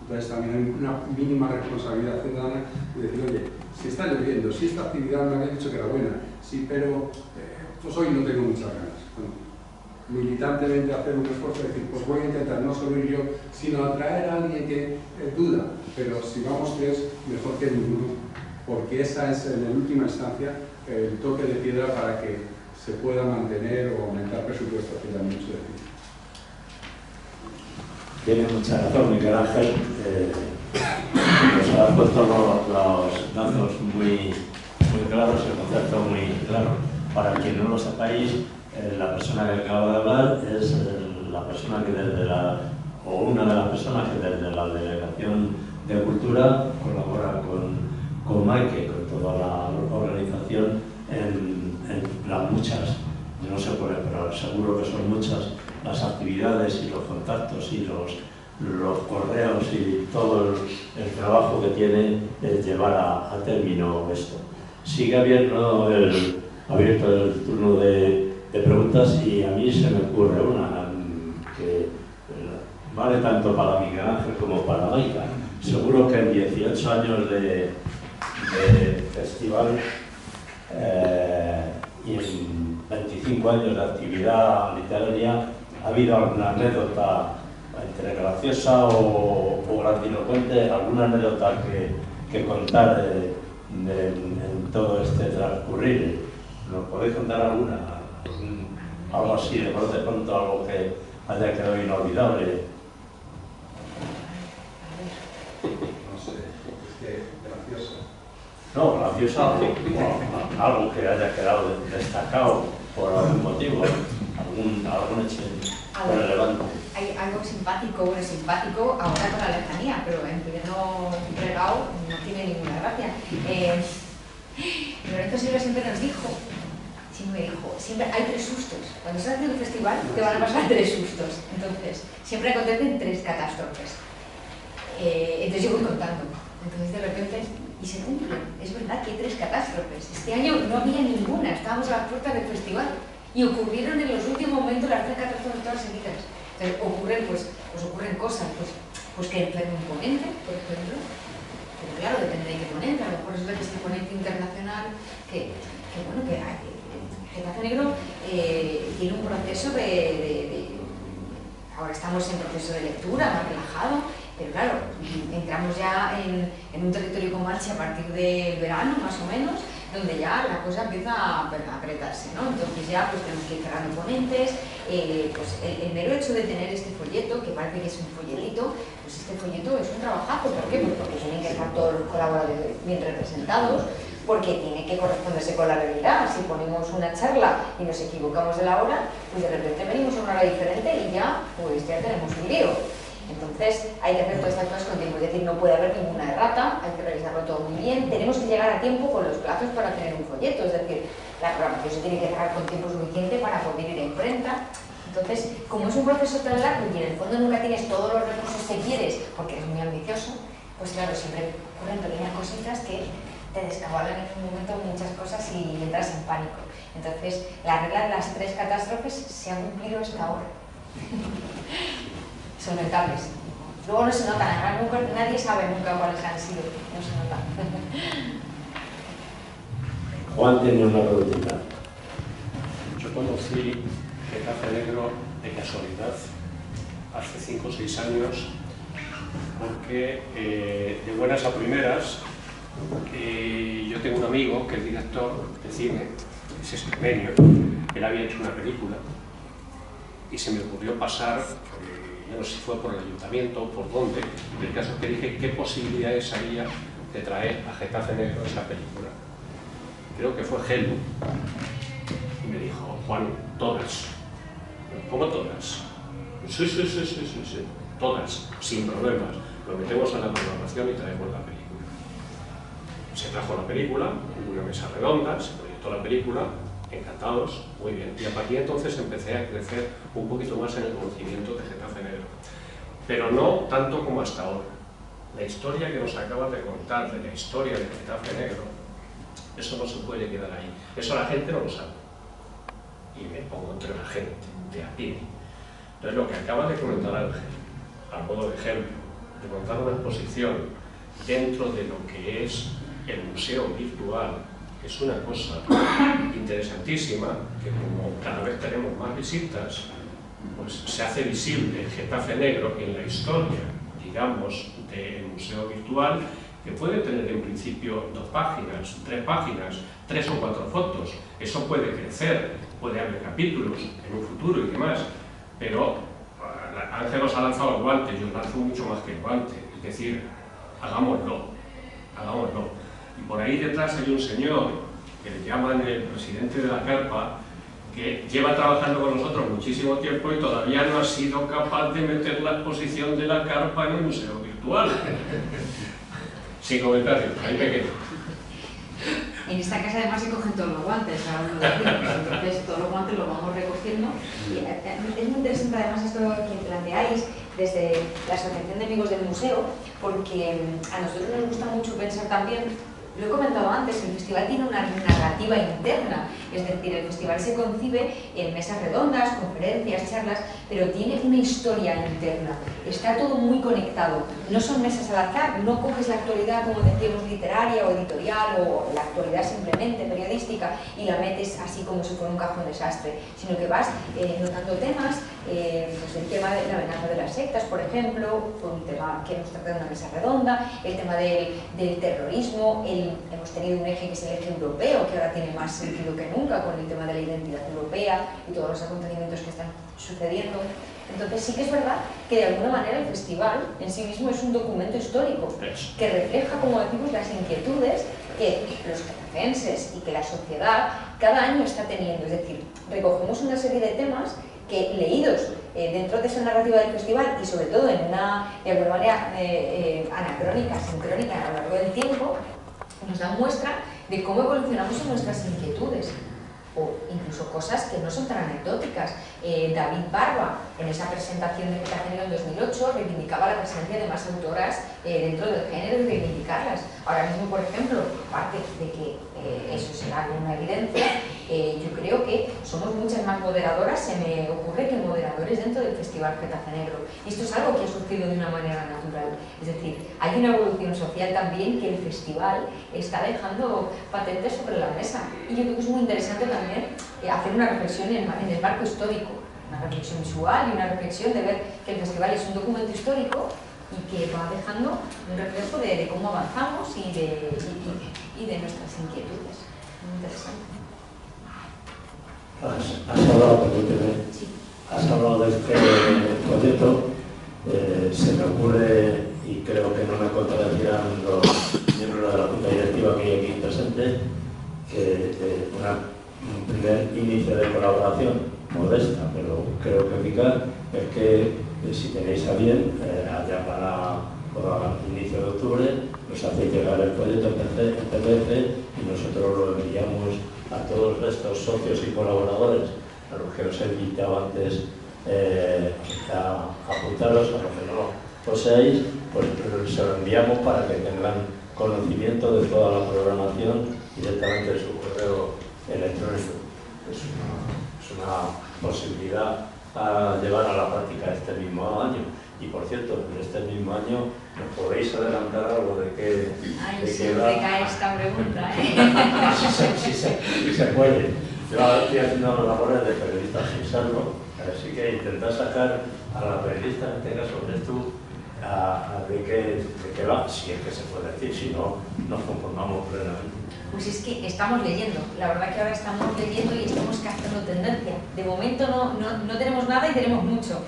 Entonces también hay una mínima responsabilidad ciudadana de decir, oye, si está lloviendo, si esta actividad me había dicho que era buena, sí, pero pues hoy no tengo muchas ganas. Bueno, militantemente hacer un esfuerzo de decir, pues voy a intentar no solo ir yo, sino atraer a alguien que duda, pero si vamos tres, mejor que ninguno, porque esa es en última instancia el toque de piedra para que se pueda mantener o aumentar presupuestos, que también se decir. Tiene mucha razón, Miguel Ángel. Nos ha puesto los datos muy claros, el concepto muy claro. Para quien no lo sepáis, la persona que acaba de hablar es la persona que o una de las personas que desde la Delegación de Cultura colabora con Maike, con toda la organización en las muchas, yo no sé por qué, pero seguro que son muchas las actividades y los contactos y los correos y todo el trabajo que tiene el llevar a término esto. Sigue abierto el turno de preguntas y a mí se me ocurre una que vale tanto para Miguel Ángel como para Maika. Seguro que en 18 años de festival y en 25 años de actividad literaria ha habido alguna anécdota entre graciosa o grandilocuente, alguna anécdota que contar en todo este transcurrir. ¿Nos podéis contar alguna? Algo así, de pronto algo que haya quedado inolvidable. No sé, es que graciosa. No, graciosa, algo que haya quedado destacado por algún motivo, algún hecho relevante. Hay algo simpático, ahora con la lejanía, pero en pleno regao no tiene ninguna gracia. Lorenzo Silva siempre me dijo, siempre hay 3 sustos. Cuando estás haciendo un festival te van a pasar 3 sustos. Entonces, siempre acontecen 3 catástrofes. Entonces yo voy contando. Entonces de repente, y se cumple. Es verdad que hay 3 catástrofes. Este año no había ninguna, estábamos a las puertas del festival. Y ocurrieron en los últimos momentos las 3 catástrofes todas seguidas. Entonces ocurren cosas, pues que enferme un ponente, por ejemplo. Pero claro, depende de qué ponente. A lo mejor es ver este ponente internacional que Getafe Negro tiene un proceso ahora estamos en proceso de lectura, más relajado, pero claro, entramos ya en un territorio con marcha a partir del verano, más o menos, donde ya la cosa empieza a apretarse, ¿no? Entonces ya pues tenemos que ir cerrando ponentes, pues el mero hecho de tener este folleto, que parece que es un folletito, pues este folleto es un trabajazo. ¿Por qué? Pues porque tienen que estar todos los colaboradores bien representados, porque tiene que corresponderse con la realidad. Si ponemos una charla y nos equivocamos de la hora, pues de repente venimos a una hora diferente y ya tenemos un lío. Entonces hay que hacer todas estas cosas con tiempo, es decir, no puede haber ninguna errata, hay que revisarlo todo muy bien, tenemos que llegar a tiempo con los plazos para tener un folleto, es decir, la programación se tiene que cerrar con tiempo suficiente para poder ir a imprenta. Entonces, como es un proceso tan largo y en el fondo nunca tienes todos los recursos que quieres, porque eres muy ambicioso, pues claro, siempre ocurren pequeñas cositas que te descabalan en un momento muchas cosas y entras en pánico. Entonces, la regla de las 3 catástrofes se ha cumplido hasta ahora. Son notables. Luego no se notan, nadie sabe nunca cuáles han sido, no se notan. Juan tiene una preguntita. Yo conocí Getafe Negro de casualidad hace 5 o 6 años, porque de buenas a primeras yo tengo un amigo que es director de cine, es extremeño, él había hecho una película y se me ocurrió pasar, no sé si fue por el ayuntamiento o por dónde, el caso es que dije qué posibilidades había de traer a Getafe Negro esa película. Creo que fue Gelu, y me dijo, Juan, todas. ¿Cómo todas? Sí, todas, sin problemas. Lo metemos en la programación y traemos la película. Se trajo la película, hubo una mesa redonda, se proyectó la película, encantados, muy bien. Y a partir de entonces empecé a crecer un poquito más en el conocimiento de Getafe Negro. Pero no tanto como hasta ahora. La historia que nos acabas de contar de la historia de Getafe Negro, eso no se puede quedar ahí. Eso la gente no lo sabe. Y me pongo entre la gente, de a pie. Entonces lo que acaba de comentar Ángel, a modo de ejemplo, de montar una exposición dentro de lo que es el museo virtual, es una cosa interesantísima, que como cada vez tenemos más visitas, pues se hace visible Getafe Negro en la historia, digamos, del museo virtual, que puede tener en principio 2 páginas, 3 páginas, 3 o 4 fotos. Eso puede crecer, puede haber capítulos en un futuro y demás, pero Ángel nos ha lanzado el guante, yo lanzo mucho más que el guante, es decir, hagámoslo, hagámoslo. Y por ahí detrás hay un señor que le llaman el presidente de la carpa, que lleva trabajando con nosotros muchísimo tiempo y todavía no ha sido capaz de meter la exposición de la carpa en el museo virtual. Sin comentarios, ahí me quedo. En esta casa además se cogen todos los guantes, entonces todos los guantes los vamos recogiendo. Y es muy interesante además esto que planteáis desde la Asociación de Amigos del Museo, porque a nosotros nos gusta mucho pensar también, lo he comentado antes, el festival tiene una narrativa interna, es decir, el festival se concibe en mesas redondas, conferencias, charlas, pero tiene una historia interna, está todo muy conectado, no son mesas al azar, no coges la actualidad, como decíamos, literaria o editorial o la actualidad simplemente periodística y la metes así como si fuera un cajón desastre, sino que vas notando temas, pues el tema de la venganza de las sectas, por ejemplo, fue un tema que hemos tratado en una mesa redonda, el tema del terrorismo, hemos tenido un eje que es el eje europeo, que ahora tiene más sentido que nunca con el tema de la identidad europea y todos los acontecimientos que están sucediendo. Entonces sí que es verdad que de alguna manera el festival en sí mismo es un documento histórico que refleja, como decimos, las inquietudes que los getacenses y que la sociedad cada año está teniendo. Es decir, recogemos una serie de temas que, leídos dentro de esa narrativa del festival y sobre todo en una, de alguna manera, anacrónica, sincrónica a lo largo del tiempo, nos dan muestra de cómo evolucionamos en nuestras inquietudes, o incluso cosas que no son tan anecdóticas. David Barba, en esa presentación de Metagénero en 2008, reivindicaba la presencia de más autoras dentro del género y reivindicarlas. Ahora mismo, por ejemplo, aparte de que eso será una evidencia, yo creo que somos muchas más moderadoras, se me ocurre, que moderadores dentro del Festival Metagénero. Y esto es algo que ha surgido de una manera natural. Es decir, hay una evolución social también que el festival está dejando patente sobre la mesa. Y yo creo que es muy interesante también hacer una reflexión en el marco histórico, una reflexión visual y una reflexión de ver que el festival es un documento histórico y que va dejando un reflejo de cómo avanzamos y de nuestras inquietudes. Muy interesante. Has hablado, permíteme, has hablado de este proyecto. Se me ocurre, y creo que no me contradecirán los miembros de la Junta Directiva que hay aquí presentes, que un primer inicio de colaboración modesta, pero creo que eficaz, es que si tenéis a bien, allá para inicio de octubre, nos hacéis llegar el proyecto en PDF y nosotros lo enviamos a todos estos socios y colaboradores, a los que os he invitado antes a apuntaros, a los que no poseéis, pues se lo enviamos para que tengan conocimiento de toda la programación directamente de su correo electrónico. Es una posibilidad a llevar a la práctica este mismo año. Y por cierto, en este mismo año ¿nos podéis adelantar algo de qué? Ay, de siempre qué cae esta pregunta, Sí se puede. Yo ahora estoy haciendo labores de periodista sin serlo, así que intentar sacar a la periodista, en este caso eres tú, de qué va, si es que se puede decir, si no, nos conformamos plenamente. Pues es que estamos leyendo, la verdad que ahora estamos leyendo y estamos captando tendencia. De momento no tenemos nada y tenemos mucho.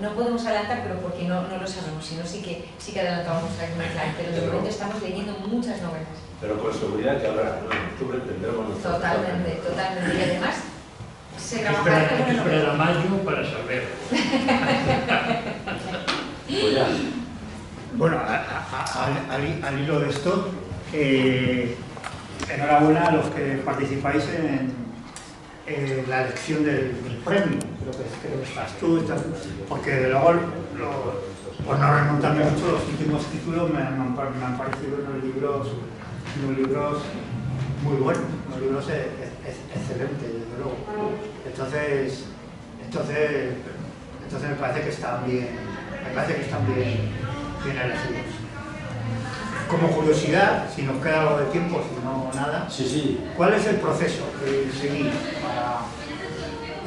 No podemos adelantar, pero porque no lo sabemos, sino sí que adelantamos nuestra clase, pero de momento estamos leyendo muchas novelas. Pero con seguridad que ahora en octubre tendremos nuestra... Totalmente. Y además se Hay que esperar a mayo para saber. Pues ya. Bueno, al hilo de esto, enhorabuena a los que participáis en la elección del premio. Creo que estás tú, porque de luego, por no remontarme mucho, los últimos títulos me han parecido unos libros muy buenos, unos libros excelentes, desde luego. Entonces me parece que están bien elegidos. Como curiosidad, si nos queda algo de tiempo, si no nada, Sí. ¿cuál es el proceso que seguís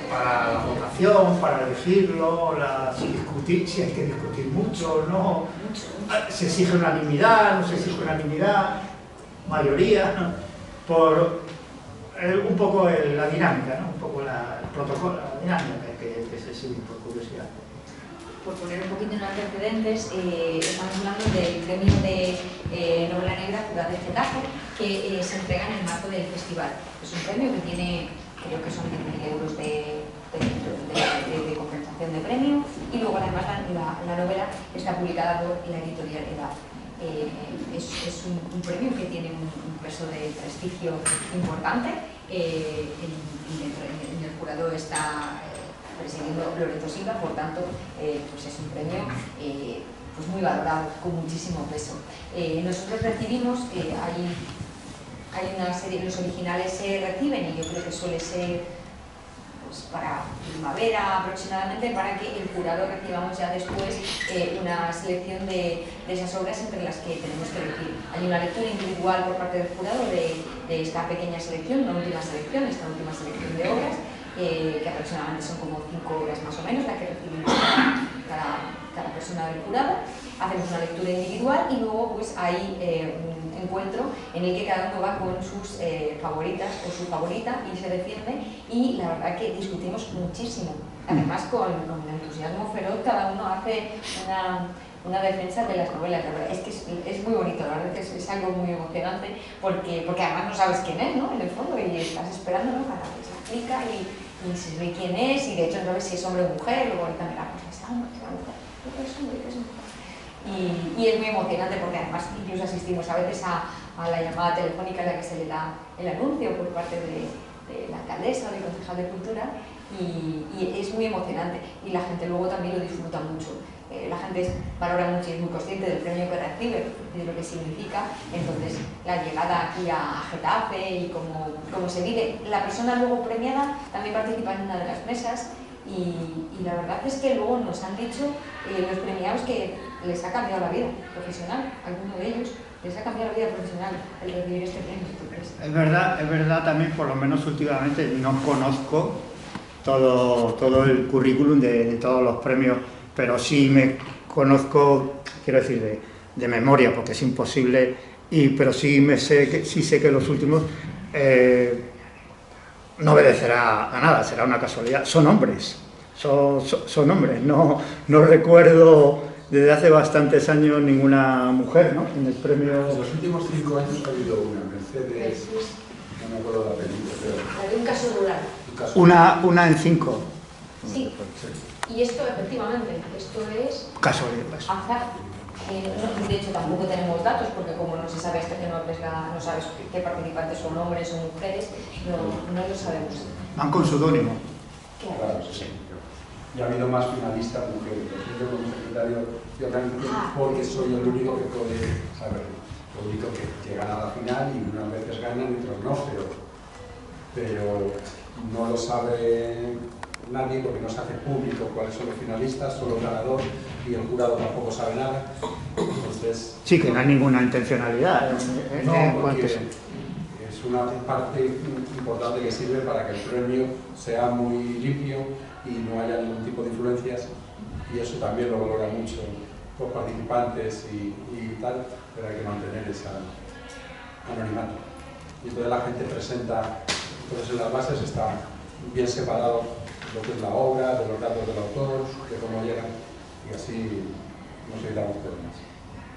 para la votación, para elegirlo, si hay que discutir mucho o no? ¿Se exige unanimidad, no se exige unanimidad, mayoría? Por un poco la dinámica, ¿no? Un poco el protocolo, la dinámica que se sigue, por curiosidad. Por poner un poquito en antecedentes, estamos hablando del premio de novela negra Ciudad de Getafe, que se entrega en el marco del festival. Es un premio que tiene, creo que son 10.000 euros de compensación de premio, y luego además la novela está publicada por la editorial Edad. Es un premio que tiene un peso de prestigio importante. En el jurado está presidiendo Lorenzo Silva, por tanto, pues es un premio pues muy valorado, con muchísimo peso. Nosotros recibimos, hay una serie, los originales se reciben, y yo creo que suele ser pues, para primavera aproximadamente, para que el jurado recibamos ya después una selección de esas obras entre las que tenemos que elegir. Hay una lectura individual por parte del jurado de esta pequeña selección, esta última selección de obras. que aproximadamente son como 5 horas más o menos, la que recibimos cada persona del jurado. Hacemos una lectura individual y luego pues hay un encuentro en el que cada uno va con sus favoritas o su favorita y se defiende, y la verdad que discutimos muchísimo, además con entusiasmo feroz. Cada uno hace una defensa de las novelas. La verdad es que es muy bonito, la verdad que es algo muy emocionante, porque además no sabes quién es, ¿no? En el fondo, y estás esperando, ¿no?, para que se explica y se ve quién es, y de hecho no sabes si es hombre o mujer. Luego ahorita miramos, ¿es hombre, es mujer? ¿Qué es hombre, qué es mujer? Y es muy emocionante porque además incluso asistimos a veces a la llamada telefónica en la que se le da el anuncio por parte de la alcaldesa o del concejal de Cultura, y es muy emocionante, y la gente luego también lo disfruta mucho. La gente valora mucho y es muy consciente del premio que recibe, de lo que significa. Entonces la llegada aquí a Getafe y cómo se vive. La persona luego premiada también participa en una de las mesas, y la verdad es que luego nos han dicho los premiados que les ha cambiado la vida profesional. Alguno de ellos les ha cambiado la vida profesional el recibir este premio. Es verdad también, por lo menos últimamente, no conozco todo el currículum de todos los premios, pero sí me conozco, quiero decir, de memoria, porque es imposible, pero sí sé que los últimos no obedecerá a nada, será una casualidad. Son hombres, son hombres, no recuerdo desde hace bastantes años ninguna mujer, ¿no?, en el premio. En los últimos 5 años ha habido una, Mercedes, no me acuerdo la película, pero... Hay un caso rural. Una en 5. Sí, y esto efectivamente, esto es casualidad. azar. De hecho tampoco tenemos datos, porque como no se sabe hasta que no sabes qué participantes son hombres o mujeres, no lo sabemos. Van con pseudónimo. Claro, sí. Y ha habido más finalistas mujeres. Yo como secretario de organización, porque soy el único que puede saber. Lo único que llegan a la final y unas veces ganan y otras no, pero no lo sabe nadie porque no se hace público cuáles son los finalistas, solo el ganador, y el jurado tampoco sabe nada. Entonces, sí, que no hay ninguna intencionalidad. No, porque es una parte importante que sirve para que el premio sea muy limpio y no haya ningún tipo de influencias, y eso también lo valora mucho los participantes y tal, pero hay que mantener ese anonimato. Y entonces la gente presenta, entonces en las bases está bien separado lo que es la obra, de los datos del autor, de cómo llegan, y así nos evitamos problemas.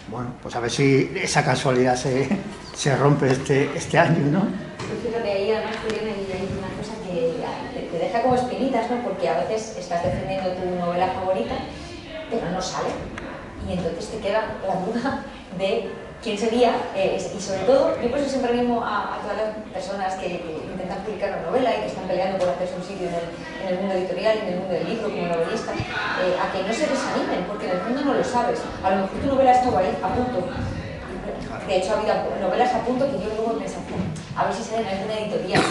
Bueno, pues a ver si esa casualidad se rompe este año, ¿no? Pues fíjate, ahí además hay una cosa que te deja como espinitas, ¿no? Porque a veces estás defendiendo tu novela favorita, pero no sale, y entonces te queda la duda de quién sería, y sobre todo, yo por eso siempre animo a todas las personas que intentan publicar una novela y que están peleando por hacerse un sitio en el mundo editorial y en el mundo del libro como novelistas, a que no se desanimen, porque en el fondo no lo sabes. A lo mejor tu novela estuvo ahí a punto. De hecho, ha habido novelas a punto que yo luego pensé, a ver si sale en alguna editorial.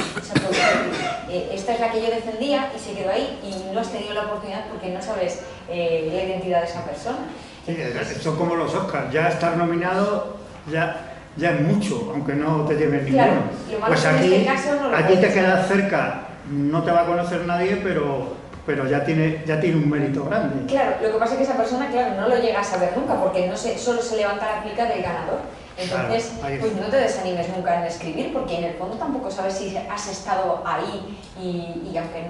Esta es la que yo defendía y se quedó ahí, y no has tenido la oportunidad porque no sabes la identidad de esa persona. Sí, son como los Oscars, ya estar nominado ya es mucho, aunque no te lleves ninguno. Claro, pues aquí te quedas cerca, no te va a conocer nadie, pero ya tiene un mérito grande. Claro, lo que pasa es que esa persona, claro, no lo llega a saber nunca, porque solo se levanta la plica del ganador. Entonces, claro, pues no te desanimes nunca en escribir, porque en el fondo tampoco sabes si has estado ahí y aunque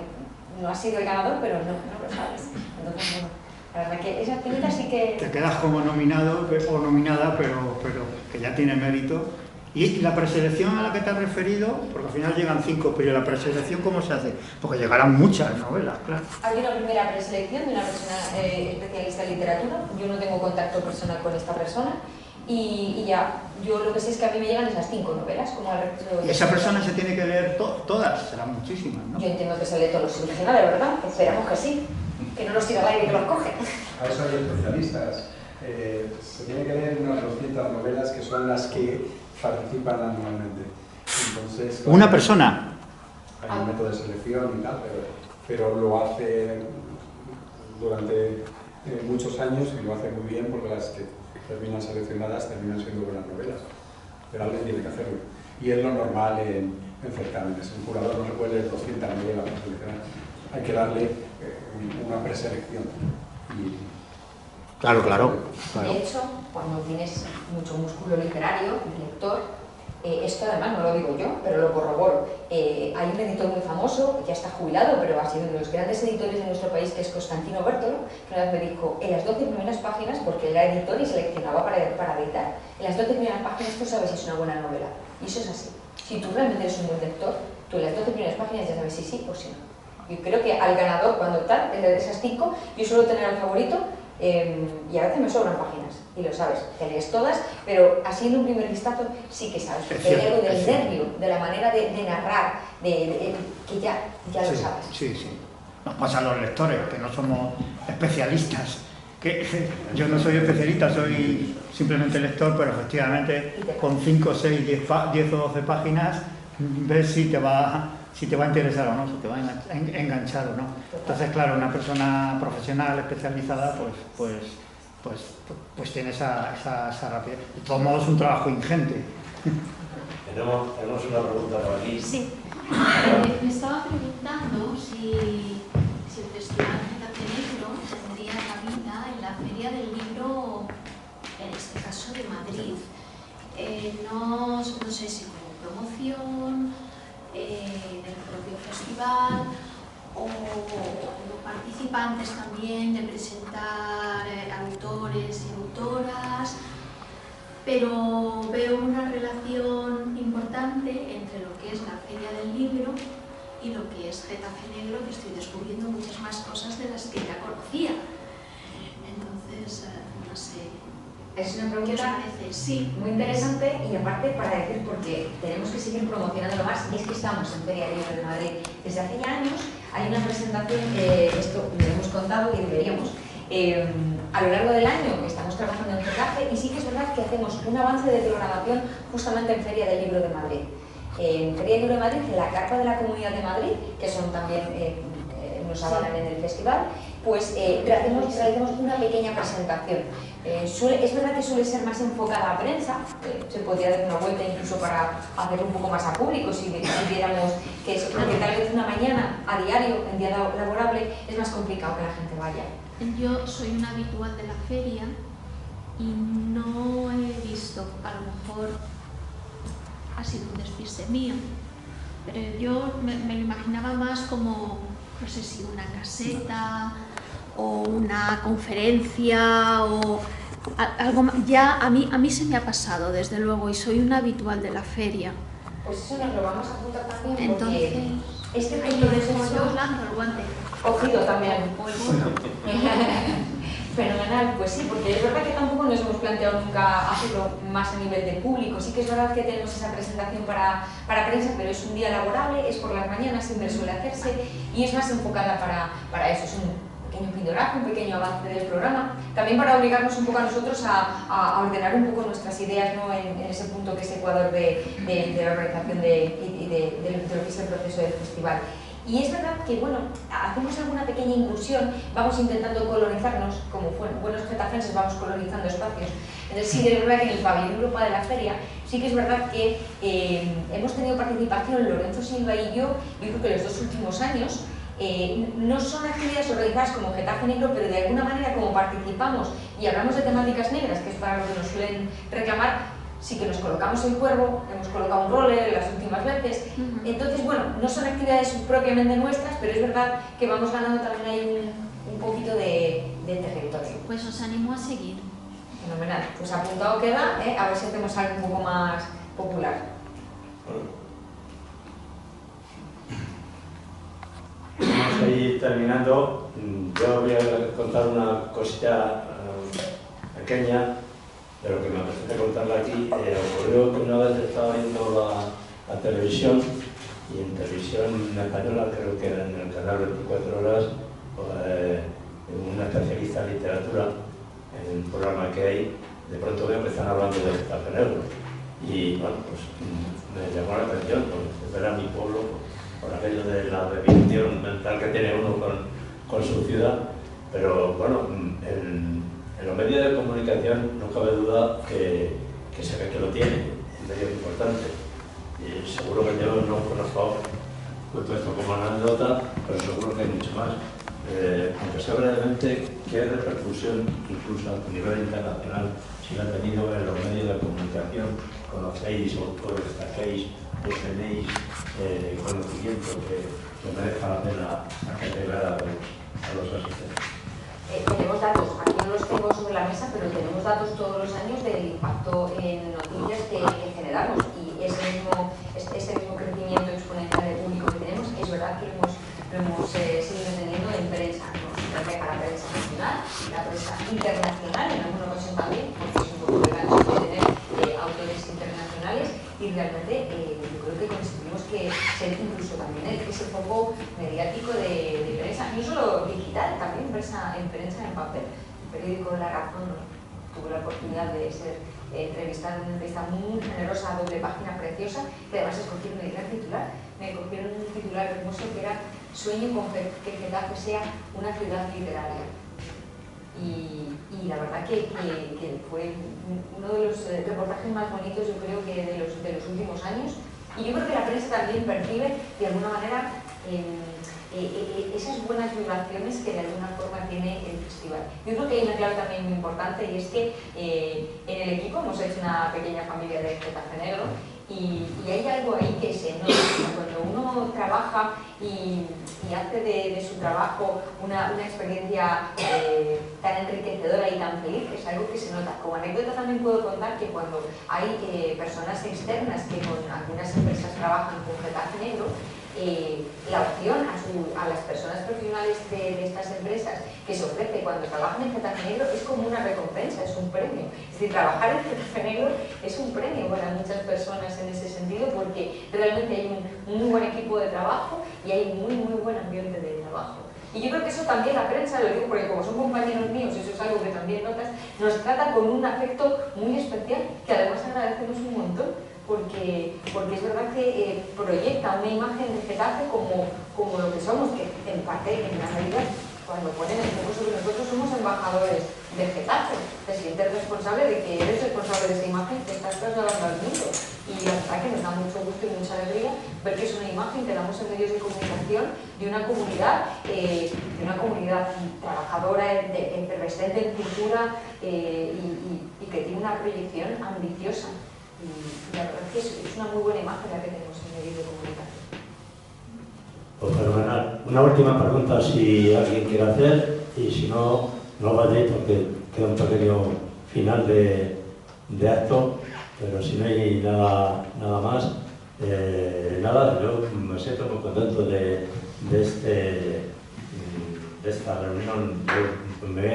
no has sido el ganador, pero no lo sabes. Entonces, bueno, la verdad que esa pinta sí que... Te quedas como nominado o nominada, pero que ya tiene mérito. Y la preselección a la que te has referido, porque al final llegan 5, pero ¿la preselección cómo se hace? Porque llegarán muchas novelas, claro. Hay una primera preselección de una persona especialista en literatura. Yo no tengo contacto personal con esta persona. Y ya, yo lo que sé es que a mí me llegan esas 5 novelas. Como y esa persona se tiene que leer todas, serán muchísimas, ¿no? Yo entiendo que se lee todos los originales, ¿verdad? Esperamos que sí, que no los tira al aire y que los coge. A eso hay especialistas. Se tiene que leer unas 200 novelas que son las que participan anualmente. Entonces, ¿Una persona? Hay un método de selección y tal, pero lo hace durante muchos años y lo hace muy bien, porque las que terminan seleccionadas terminan siendo buenas novelas, pero alguien tiene que hacerlo. Y es lo normal en en certámenes. Un curador no se puede leer 200 novelas para seleccionar, hay que darle una preselección. Claro. De hecho, cuando tienes mucho músculo literario, lector, esto además no lo digo yo, pero lo corroboro. Hay un editor muy famoso, que ya está jubilado, pero ha sido uno de los grandes editores de nuestro país, que es Constantino Bertolo, que una vez me dijo, en las 12 primeras páginas, porque él era editor y seleccionaba para editar, en las 12 primeras páginas tú sabes si es una buena novela. Y eso es así. Si tú realmente eres un buen lector, tú en las 12 primeras páginas ya sabes si sí o si no. Yo creo que al ganador, cuando tal, de esas 5, yo suelo tener al favorito, y a veces me sobran páginas, y lo sabes, te lees todas, pero así en un primer vistazo sí que sabes, porque hay algo del nervio, de la manera de narrar, que ya lo sabes. Sí. Nos pasa a los lectores, que no somos especialistas. Yo no soy especialista, soy simplemente lector, pero efectivamente con 5, 6, 10 o 12 páginas ves si te va a interesar o no, si te va a enganchar o no. Entonces, claro, una persona profesional, especializada, pues tiene esa rapidez. De todos modos, es un trabajo ingente. Tenemos una pregunta por aquí. Sí. Me estaba preguntando si el Festival Getafe Negro tendría cabida en la Feria del Libro, en este caso de Madrid. No sé si como promoción del propio festival o como participantes también de presentar autores y autoras, pero veo una relación importante entre lo que es la Feria del Libro y lo que es Getafe Negro, que estoy descubriendo muchas más cosas de las que ya conocía. Entonces, no sé. Es una ¿Qué os pregunta parece? Sí. muy interesante, y aparte para decir, porque tenemos que seguir promocionándolo más, es que estamos en Feria del Libro de Madrid. Desde hace ya años hay una presentación, esto lo hemos contado y deberíamos, a lo largo del año estamos trabajando en Getafe, y sí que es verdad que hacemos un avance de programación justamente en Feria del Libro de Madrid. En Feria del Libro de Madrid, en la carpa de la Comunidad de Madrid, que son también nos avalan en el festival, pues realizamos una pequeña presentación. Es verdad que suele ser más enfocada a prensa, se podría dar una vuelta incluso para hacerlo un poco más a público si viéramos que es porque tal vez una mañana a diario, en día laborable, es más complicado que la gente vaya. Yo soy una habitual de la feria y no he visto, a lo mejor ha sido un despiste mío, pero yo me lo imaginaba más como, no sé si una caseta o una conferencia o algo más. Ya a mí se me ha pasado, desde luego, y soy una habitual de la feria. Pues eso nos lo vamos a apuntar también, porque Entonces, este tipo de eventos... el guante. Cogido también. Fenomenal, pues sí, porque es verdad que tampoco nos hemos planteado nunca hacerlo más a nivel de público. Sí que es verdad que tenemos esa presentación para prensa, pero es un día laborable, es por las mañanas, siempre suele hacerse, y es más enfocada para eso. Es un pequeño pindorraje, un pequeño avance del programa, también para obligarnos un poco a nosotros a ordenar un poco nuestras ideas, ¿no? en ese punto que es Ecuador de la organización de lo que es el proceso del festival. Y es verdad que, bueno, hacemos alguna pequeña incursión, vamos intentando colonizarnos, como buenos getafenses vamos colonizando espacios. Entonces sí, es verdad que en el pabellón Europa de la feria, sí que es verdad que hemos tenido participación Lorenzo Silva y yo creo que los 2 últimos años. No son actividades organizadas como Getafe Negro, pero de alguna manera, como participamos y hablamos de temáticas negras, que es para lo que nos suelen reclamar, sí que nos colocamos el cuervo, hemos colocado un roller las últimas veces. Entonces, bueno, no son actividades propiamente nuestras, pero es verdad que vamos ganando también ahí un poquito de territorio. Pues os animo a seguir. Fenomenal. Pues apuntado queda, a ver si hacemos algo un poco más popular. Vamos a ir terminando. Yo voy a contar una cosita pequeña de lo que me apetece contarle aquí. Ocurrió que una vez estaba viendo la televisión, y en televisión española, creo que era en el canal 24 horas, una especialista en literatura, en un programa que hay, de pronto veo que están hablando de Getafe Negro. Y bueno, pues me llamó la atención, porque ver a mi pueblo, por aquello de la definición mental que tiene uno con su ciudad. Pero bueno, en los medios de comunicación no cabe duda que se ve que lo tiene, un medio importante. Seguro que yo no conozco, cuento esto como anécdota, pero seguro que hay mucho más. Aunque sea brevemente, ¿qué repercusión, incluso a nivel internacional, si ha tenido en los medios de comunicación? ¿Conocéis autores, trajéis o tenéis conocimiento que merezca la pena llegar a los asistentes? Tenemos datos, aquí no los tengo sobre la mesa, pero tenemos datos todos los años del impacto en noticias que generamos, y ese mismo crecimiento exponencial de público que tenemos, es verdad que lo hemos seguido teniendo en prensa, ¿no? Respecto a la prensa nacional, la prensa internacional, en alguna ocasión también, porque es un poco de gancho de tener autores internacionales, y realmente yo creo que conseguimos que ser incluso también ese foco mediático de prensa, no solo digital, también en prensa en papel. El periódico La Razón, ¿no? Tuve la oportunidad de ser entrevistada en una entrevista muy generosa, doble página preciosa, que además escogieron el gran titular. Me cogieron un titular hermoso que era "Sueño con que Getafe sea una ciudad literaria". Y la verdad que fue uno de los reportajes más bonitos, yo creo que de los últimos años. Y yo creo que la prensa también percibe de alguna manera esas buenas vibraciones que de alguna forma tiene el festival. Yo creo que hay una clave también muy importante, y es que en el equipo hemos hecho una pequeña familia de Getafe Negro, y hay algo ahí que se nota. Cuando uno trabaja y hace de su trabajo una experiencia tan enriquecedora y tan feliz, es algo que se nota. Como anécdota también puedo contar que cuando hay personas externas que con algunas empresas trabajan con Getafe Negro, la opción a las personas profesionales de estas empresas que se ofrece cuando trabajan en Getafe Negro es como una recompensa, es un premio. Es decir, trabajar en Getafe Negro es un premio para muchas personas en ese sentido, porque realmente hay un muy buen equipo de trabajo y hay muy buen ambiente de trabajo. Y yo creo que eso también la prensa, lo digo porque como son compañeros míos, eso es algo que también notas, nos trata con un afecto muy especial, que además agradecemos un montón. Porque es verdad que proyecta una imagen de Getafe como lo que somos, que en parte, en la realidad, cuando ponen el foco sobre nosotros, somos embajadores de Getafe. Te sientes responsable de que eres responsable de esa imagen que estás trasladando al mundo. Y la verdad que nos da mucho gusto y mucha alegría ver que es una imagen que damos en medios de comunicación de una comunidad trabajadora, efervescente en cultura, y que tiene una proyección ambiciosa. Y la verdad es que es una muy buena imagen la que tenemos en medios de comunicación. Pues fenomenal. Una última pregunta, si alguien quiere hacer, y si no, no vayáis porque queda un pequeño final de acto, pero si no hay nada más, yo me siento muy contento de esta reunión. Yo me voy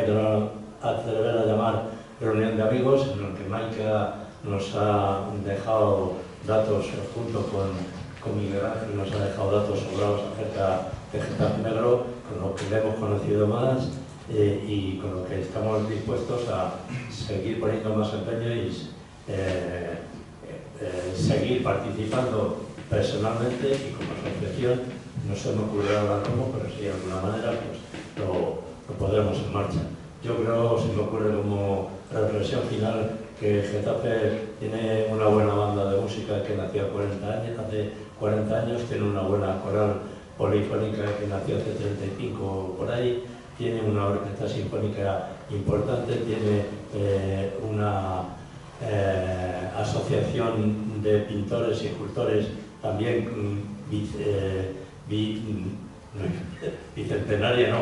a atrever a llamar reunión de amigos, en la que Maika nos ha dejado datos, junto con Miguel Ángel, nos ha dejado datos sobrados acerca de Getafe Negro, con lo que le hemos conocido más y con lo que estamos dispuestos a seguir poniendo más empeño y seguir participando personalmente y como asociación. No se me ocurrirá ahora cómo, pero si de alguna manera pues, lo pondremos en marcha. Yo creo, se me ocurre como reflexión final, que Getafe tiene una buena banda de música que nació hace 40 años, tiene una buena coral polifónica que nació hace 35 por ahí, tiene una orquesta sinfónica importante, tiene una asociación de pintores y escultores también bicentenaria, no,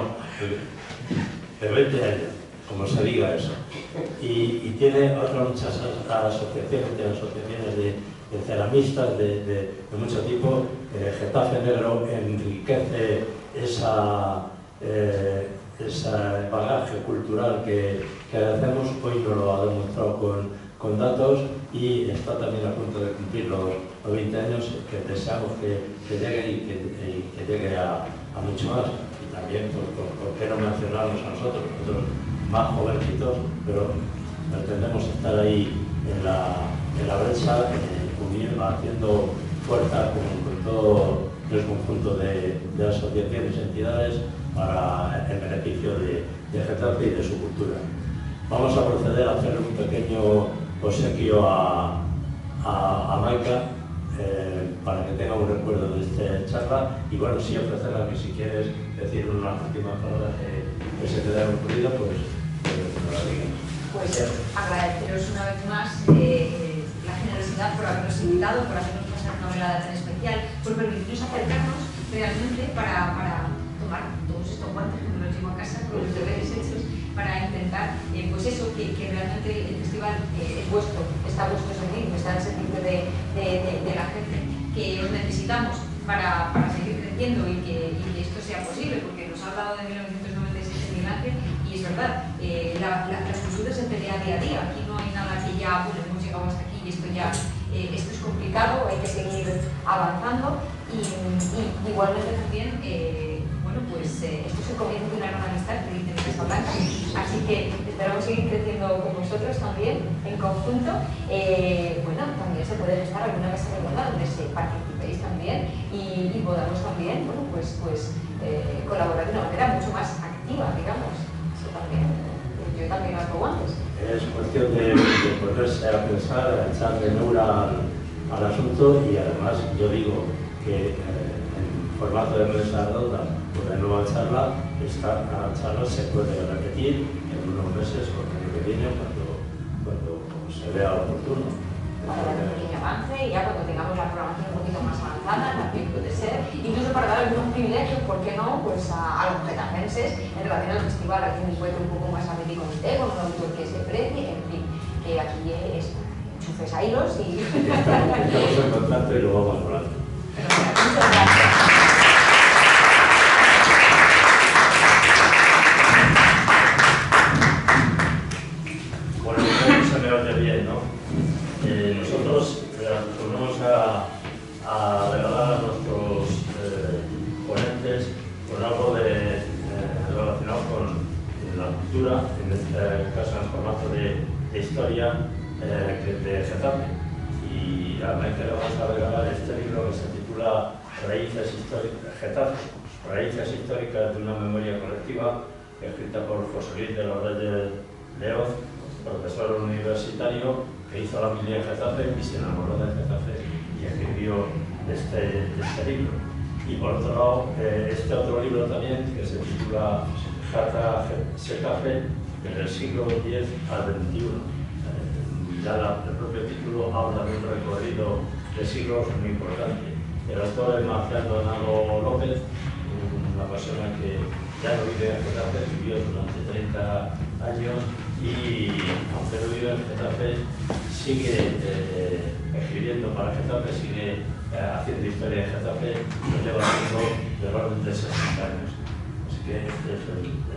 de 20 años. Como se diga eso, y tiene otras muchas asociaciones, tiene asociaciones de ceramistas de mucho tipo. Getafe Negro enriquece ese bagaje cultural que hacemos. Hoy nos lo ha demostrado con datos, y está también a punto de cumplir los 20 años, que deseamos que llegue y que llegue a mucho más. Y también, ¿por qué no mencionarnos a nosotros más jovencitos, pero pretendemos estar ahí en la brecha, haciendo fuerza con todo el conjunto de asociaciones y entidades para el beneficio de Getafe y de su cultura. Vamos a proceder a hacer un pequeño obsequio a Maika, para que tenga un recuerdo de esta charla y bueno, sí ofrecerla que si quieres decir unas últimas palabras que se te hayan ocurrido, pues no la digas. Pues agradeceros una vez más la generosidad por habernos invitado, por hacernos pasar una velada tan especial, por permitirnos acercarnos realmente para tomar todos estos guantes que me los llevo a casa con los deberes hechos, para intentar, pues eso, que realmente el festival es vuestro, está a vuestro servicio, está al servicio de la gente, que os necesitamos para seguir creciendo y que esto sea posible, porque nos ha hablado de 1996 Miguel Ángel, y es verdad, las culturas se pelea día a día, aquí no hay nada que ya, bueno, hemos llegado hasta aquí y esto ya, esto es complicado, hay que seguir avanzando y igualmente también, bueno, pues esto es el comienzo de una gran amistad que dicen en Casablanca, así que esperamos seguir creciendo con vosotros también, en conjunto. Bueno, también se puede gestar alguna mesa redonda donde se participéis también y podamos también, bueno, pues colaborar de una manera mucho más activa, digamos. Eso también, yo también lo hago antes. Es cuestión de ponerse a pensar, a echarle neura al asunto y además yo digo que en formato de mesa redonda, una nueva charla, esta charla se puede repetir en unos meses o el año que viene cuando se vea oportuno. Para dar un pequeño avance y ya cuando tengamos la programación un poquito más avanzada, también puede ser, incluso para dar algunos privilegios, ¿por qué no? Pues a los getaferenses en relación al festival, aquí un encuentro un poco más ameno con usted, con un autor que se precie, en fin, que aquí es enchufes a hilos y... Estamos en contacto y lo vamos hablando. Muchas gracias. Bueno, no se me oye bien, ¿no? Nosotros ponemos a regalar a nuestros ponentes con algo relacionado con la cultura, en este caso en formato de historia de Getafe. Y realmente le vamos a regalar este libro que se titula Raíces históricas, Getafe, Raíces históricas de una memoria colectiva, escrita por José Luis de los Reyes Leoz, profesor universitario que hizo la familia en Getafe y se enamoró de Getafe y escribió este libro. Y por otro lado, este otro libro también, que se titula Carta Getafe, del siglo X al XXI. Ya el propio título habla de un recorrido de siglos muy importante. El autor es Marcial Donado López, una persona que ya no vive en Getafe, vivió durante 30 años y, aunque no vive en Getafe, sigue escribiendo para Getafe, sigue haciendo historia de Getafe, lo lleva haciendo de orden de 60 años. Así que este es el libro.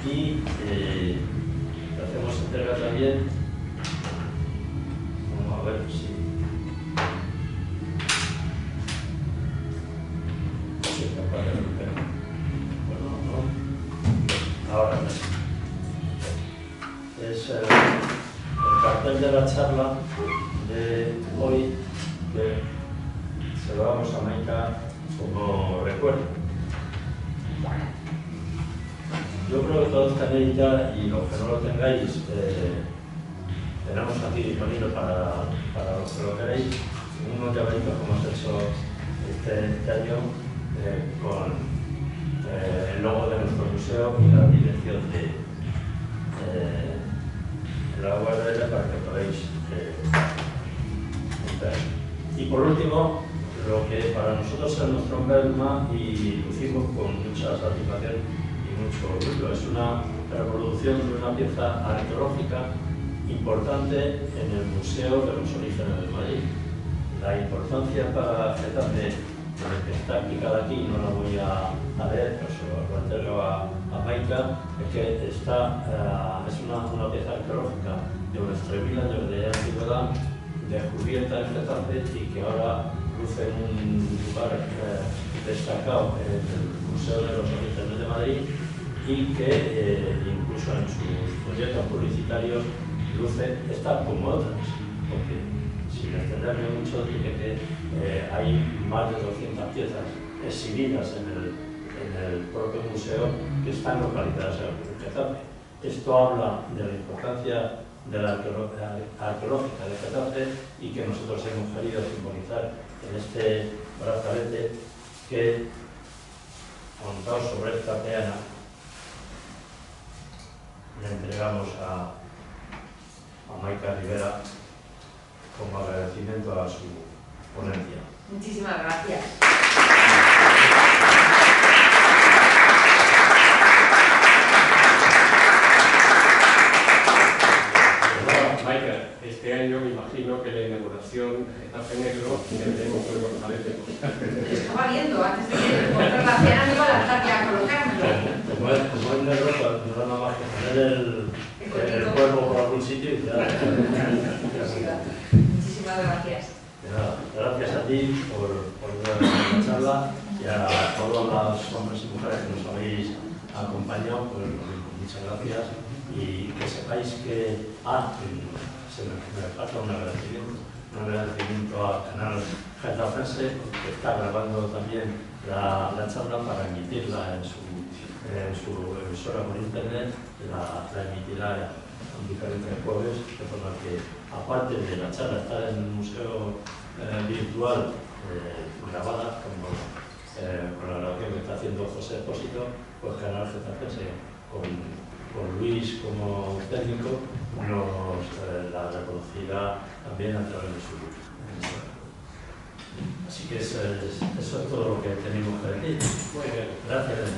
Y le hacemos entrega también, vamos a ver si... Ahora es el cartel de la charla de hoy, que se lo damos a Maika como recuerdo. Yo creo que todos tenéis ya, y los que no lo tengáis, tenemos aquí disponible para los que lo queréis, unos llaveritos como hemos hecho este año con el logo de nuestro museo y la dirección de la URL para que podáis entrar. Y por último, lo que para nosotros es nuestro emblema y lucimos con mucha satisfacción y mucho orgullo, es una reproducción de una pieza arqueológica importante en el Museo de los Orígenes de Madrid. La importancia para Getafe, que está aplicada aquí, no la voy a leer, pero se lo entrego a Maika, es que es una pieza arqueológica de unos 3.000 años de antigüedad, descubierta en Getafe y que ahora luce en un lugar destacado en el Museo de los Orígenes de Madrid y que incluso en sus folletos publicitarios luce esta como otras, porque sin extenderme mucho, diré que hay más de 200 piezas exhibidas en el propio museo que están localizadas en Getafe. Esto habla de la importancia de la arqueológica de Getafe y que nosotros hemos querido simbolizar en este brazalete que, montado sobre esta peana, le entregamos a Maika Rivera como agradecimiento a su ponencia. Muchísimas gracias. Maika, este año me imagino que la inauguración de Getafe Negro tendremos el brazalete. Estaba viendo, antes de que encontrar la cena me iba a la tarde a colocármelo. Como es negro, pues no nada más que poner el cuerpo por algún sitio y ya. Muchísimas gracias. De nada, gracias a ti por la charla y a todos los hombres y mujeres que nos habéis acompañado, pues muchas gracias y que sepáis que se me falta un agradecimiento al canal Getafense que está grabando también la charla para emitirla en su emisora por internet, la emitirá en diferentes jueves, de forma que aparte de la charla estar en el museo virtual grabada con la grabación que está haciendo José Expósito, pues Canal Getafe con Luis como técnico nos la reproducirá también a través de su así que eso es todo lo que tenemos que decir. Muy bien, gracias.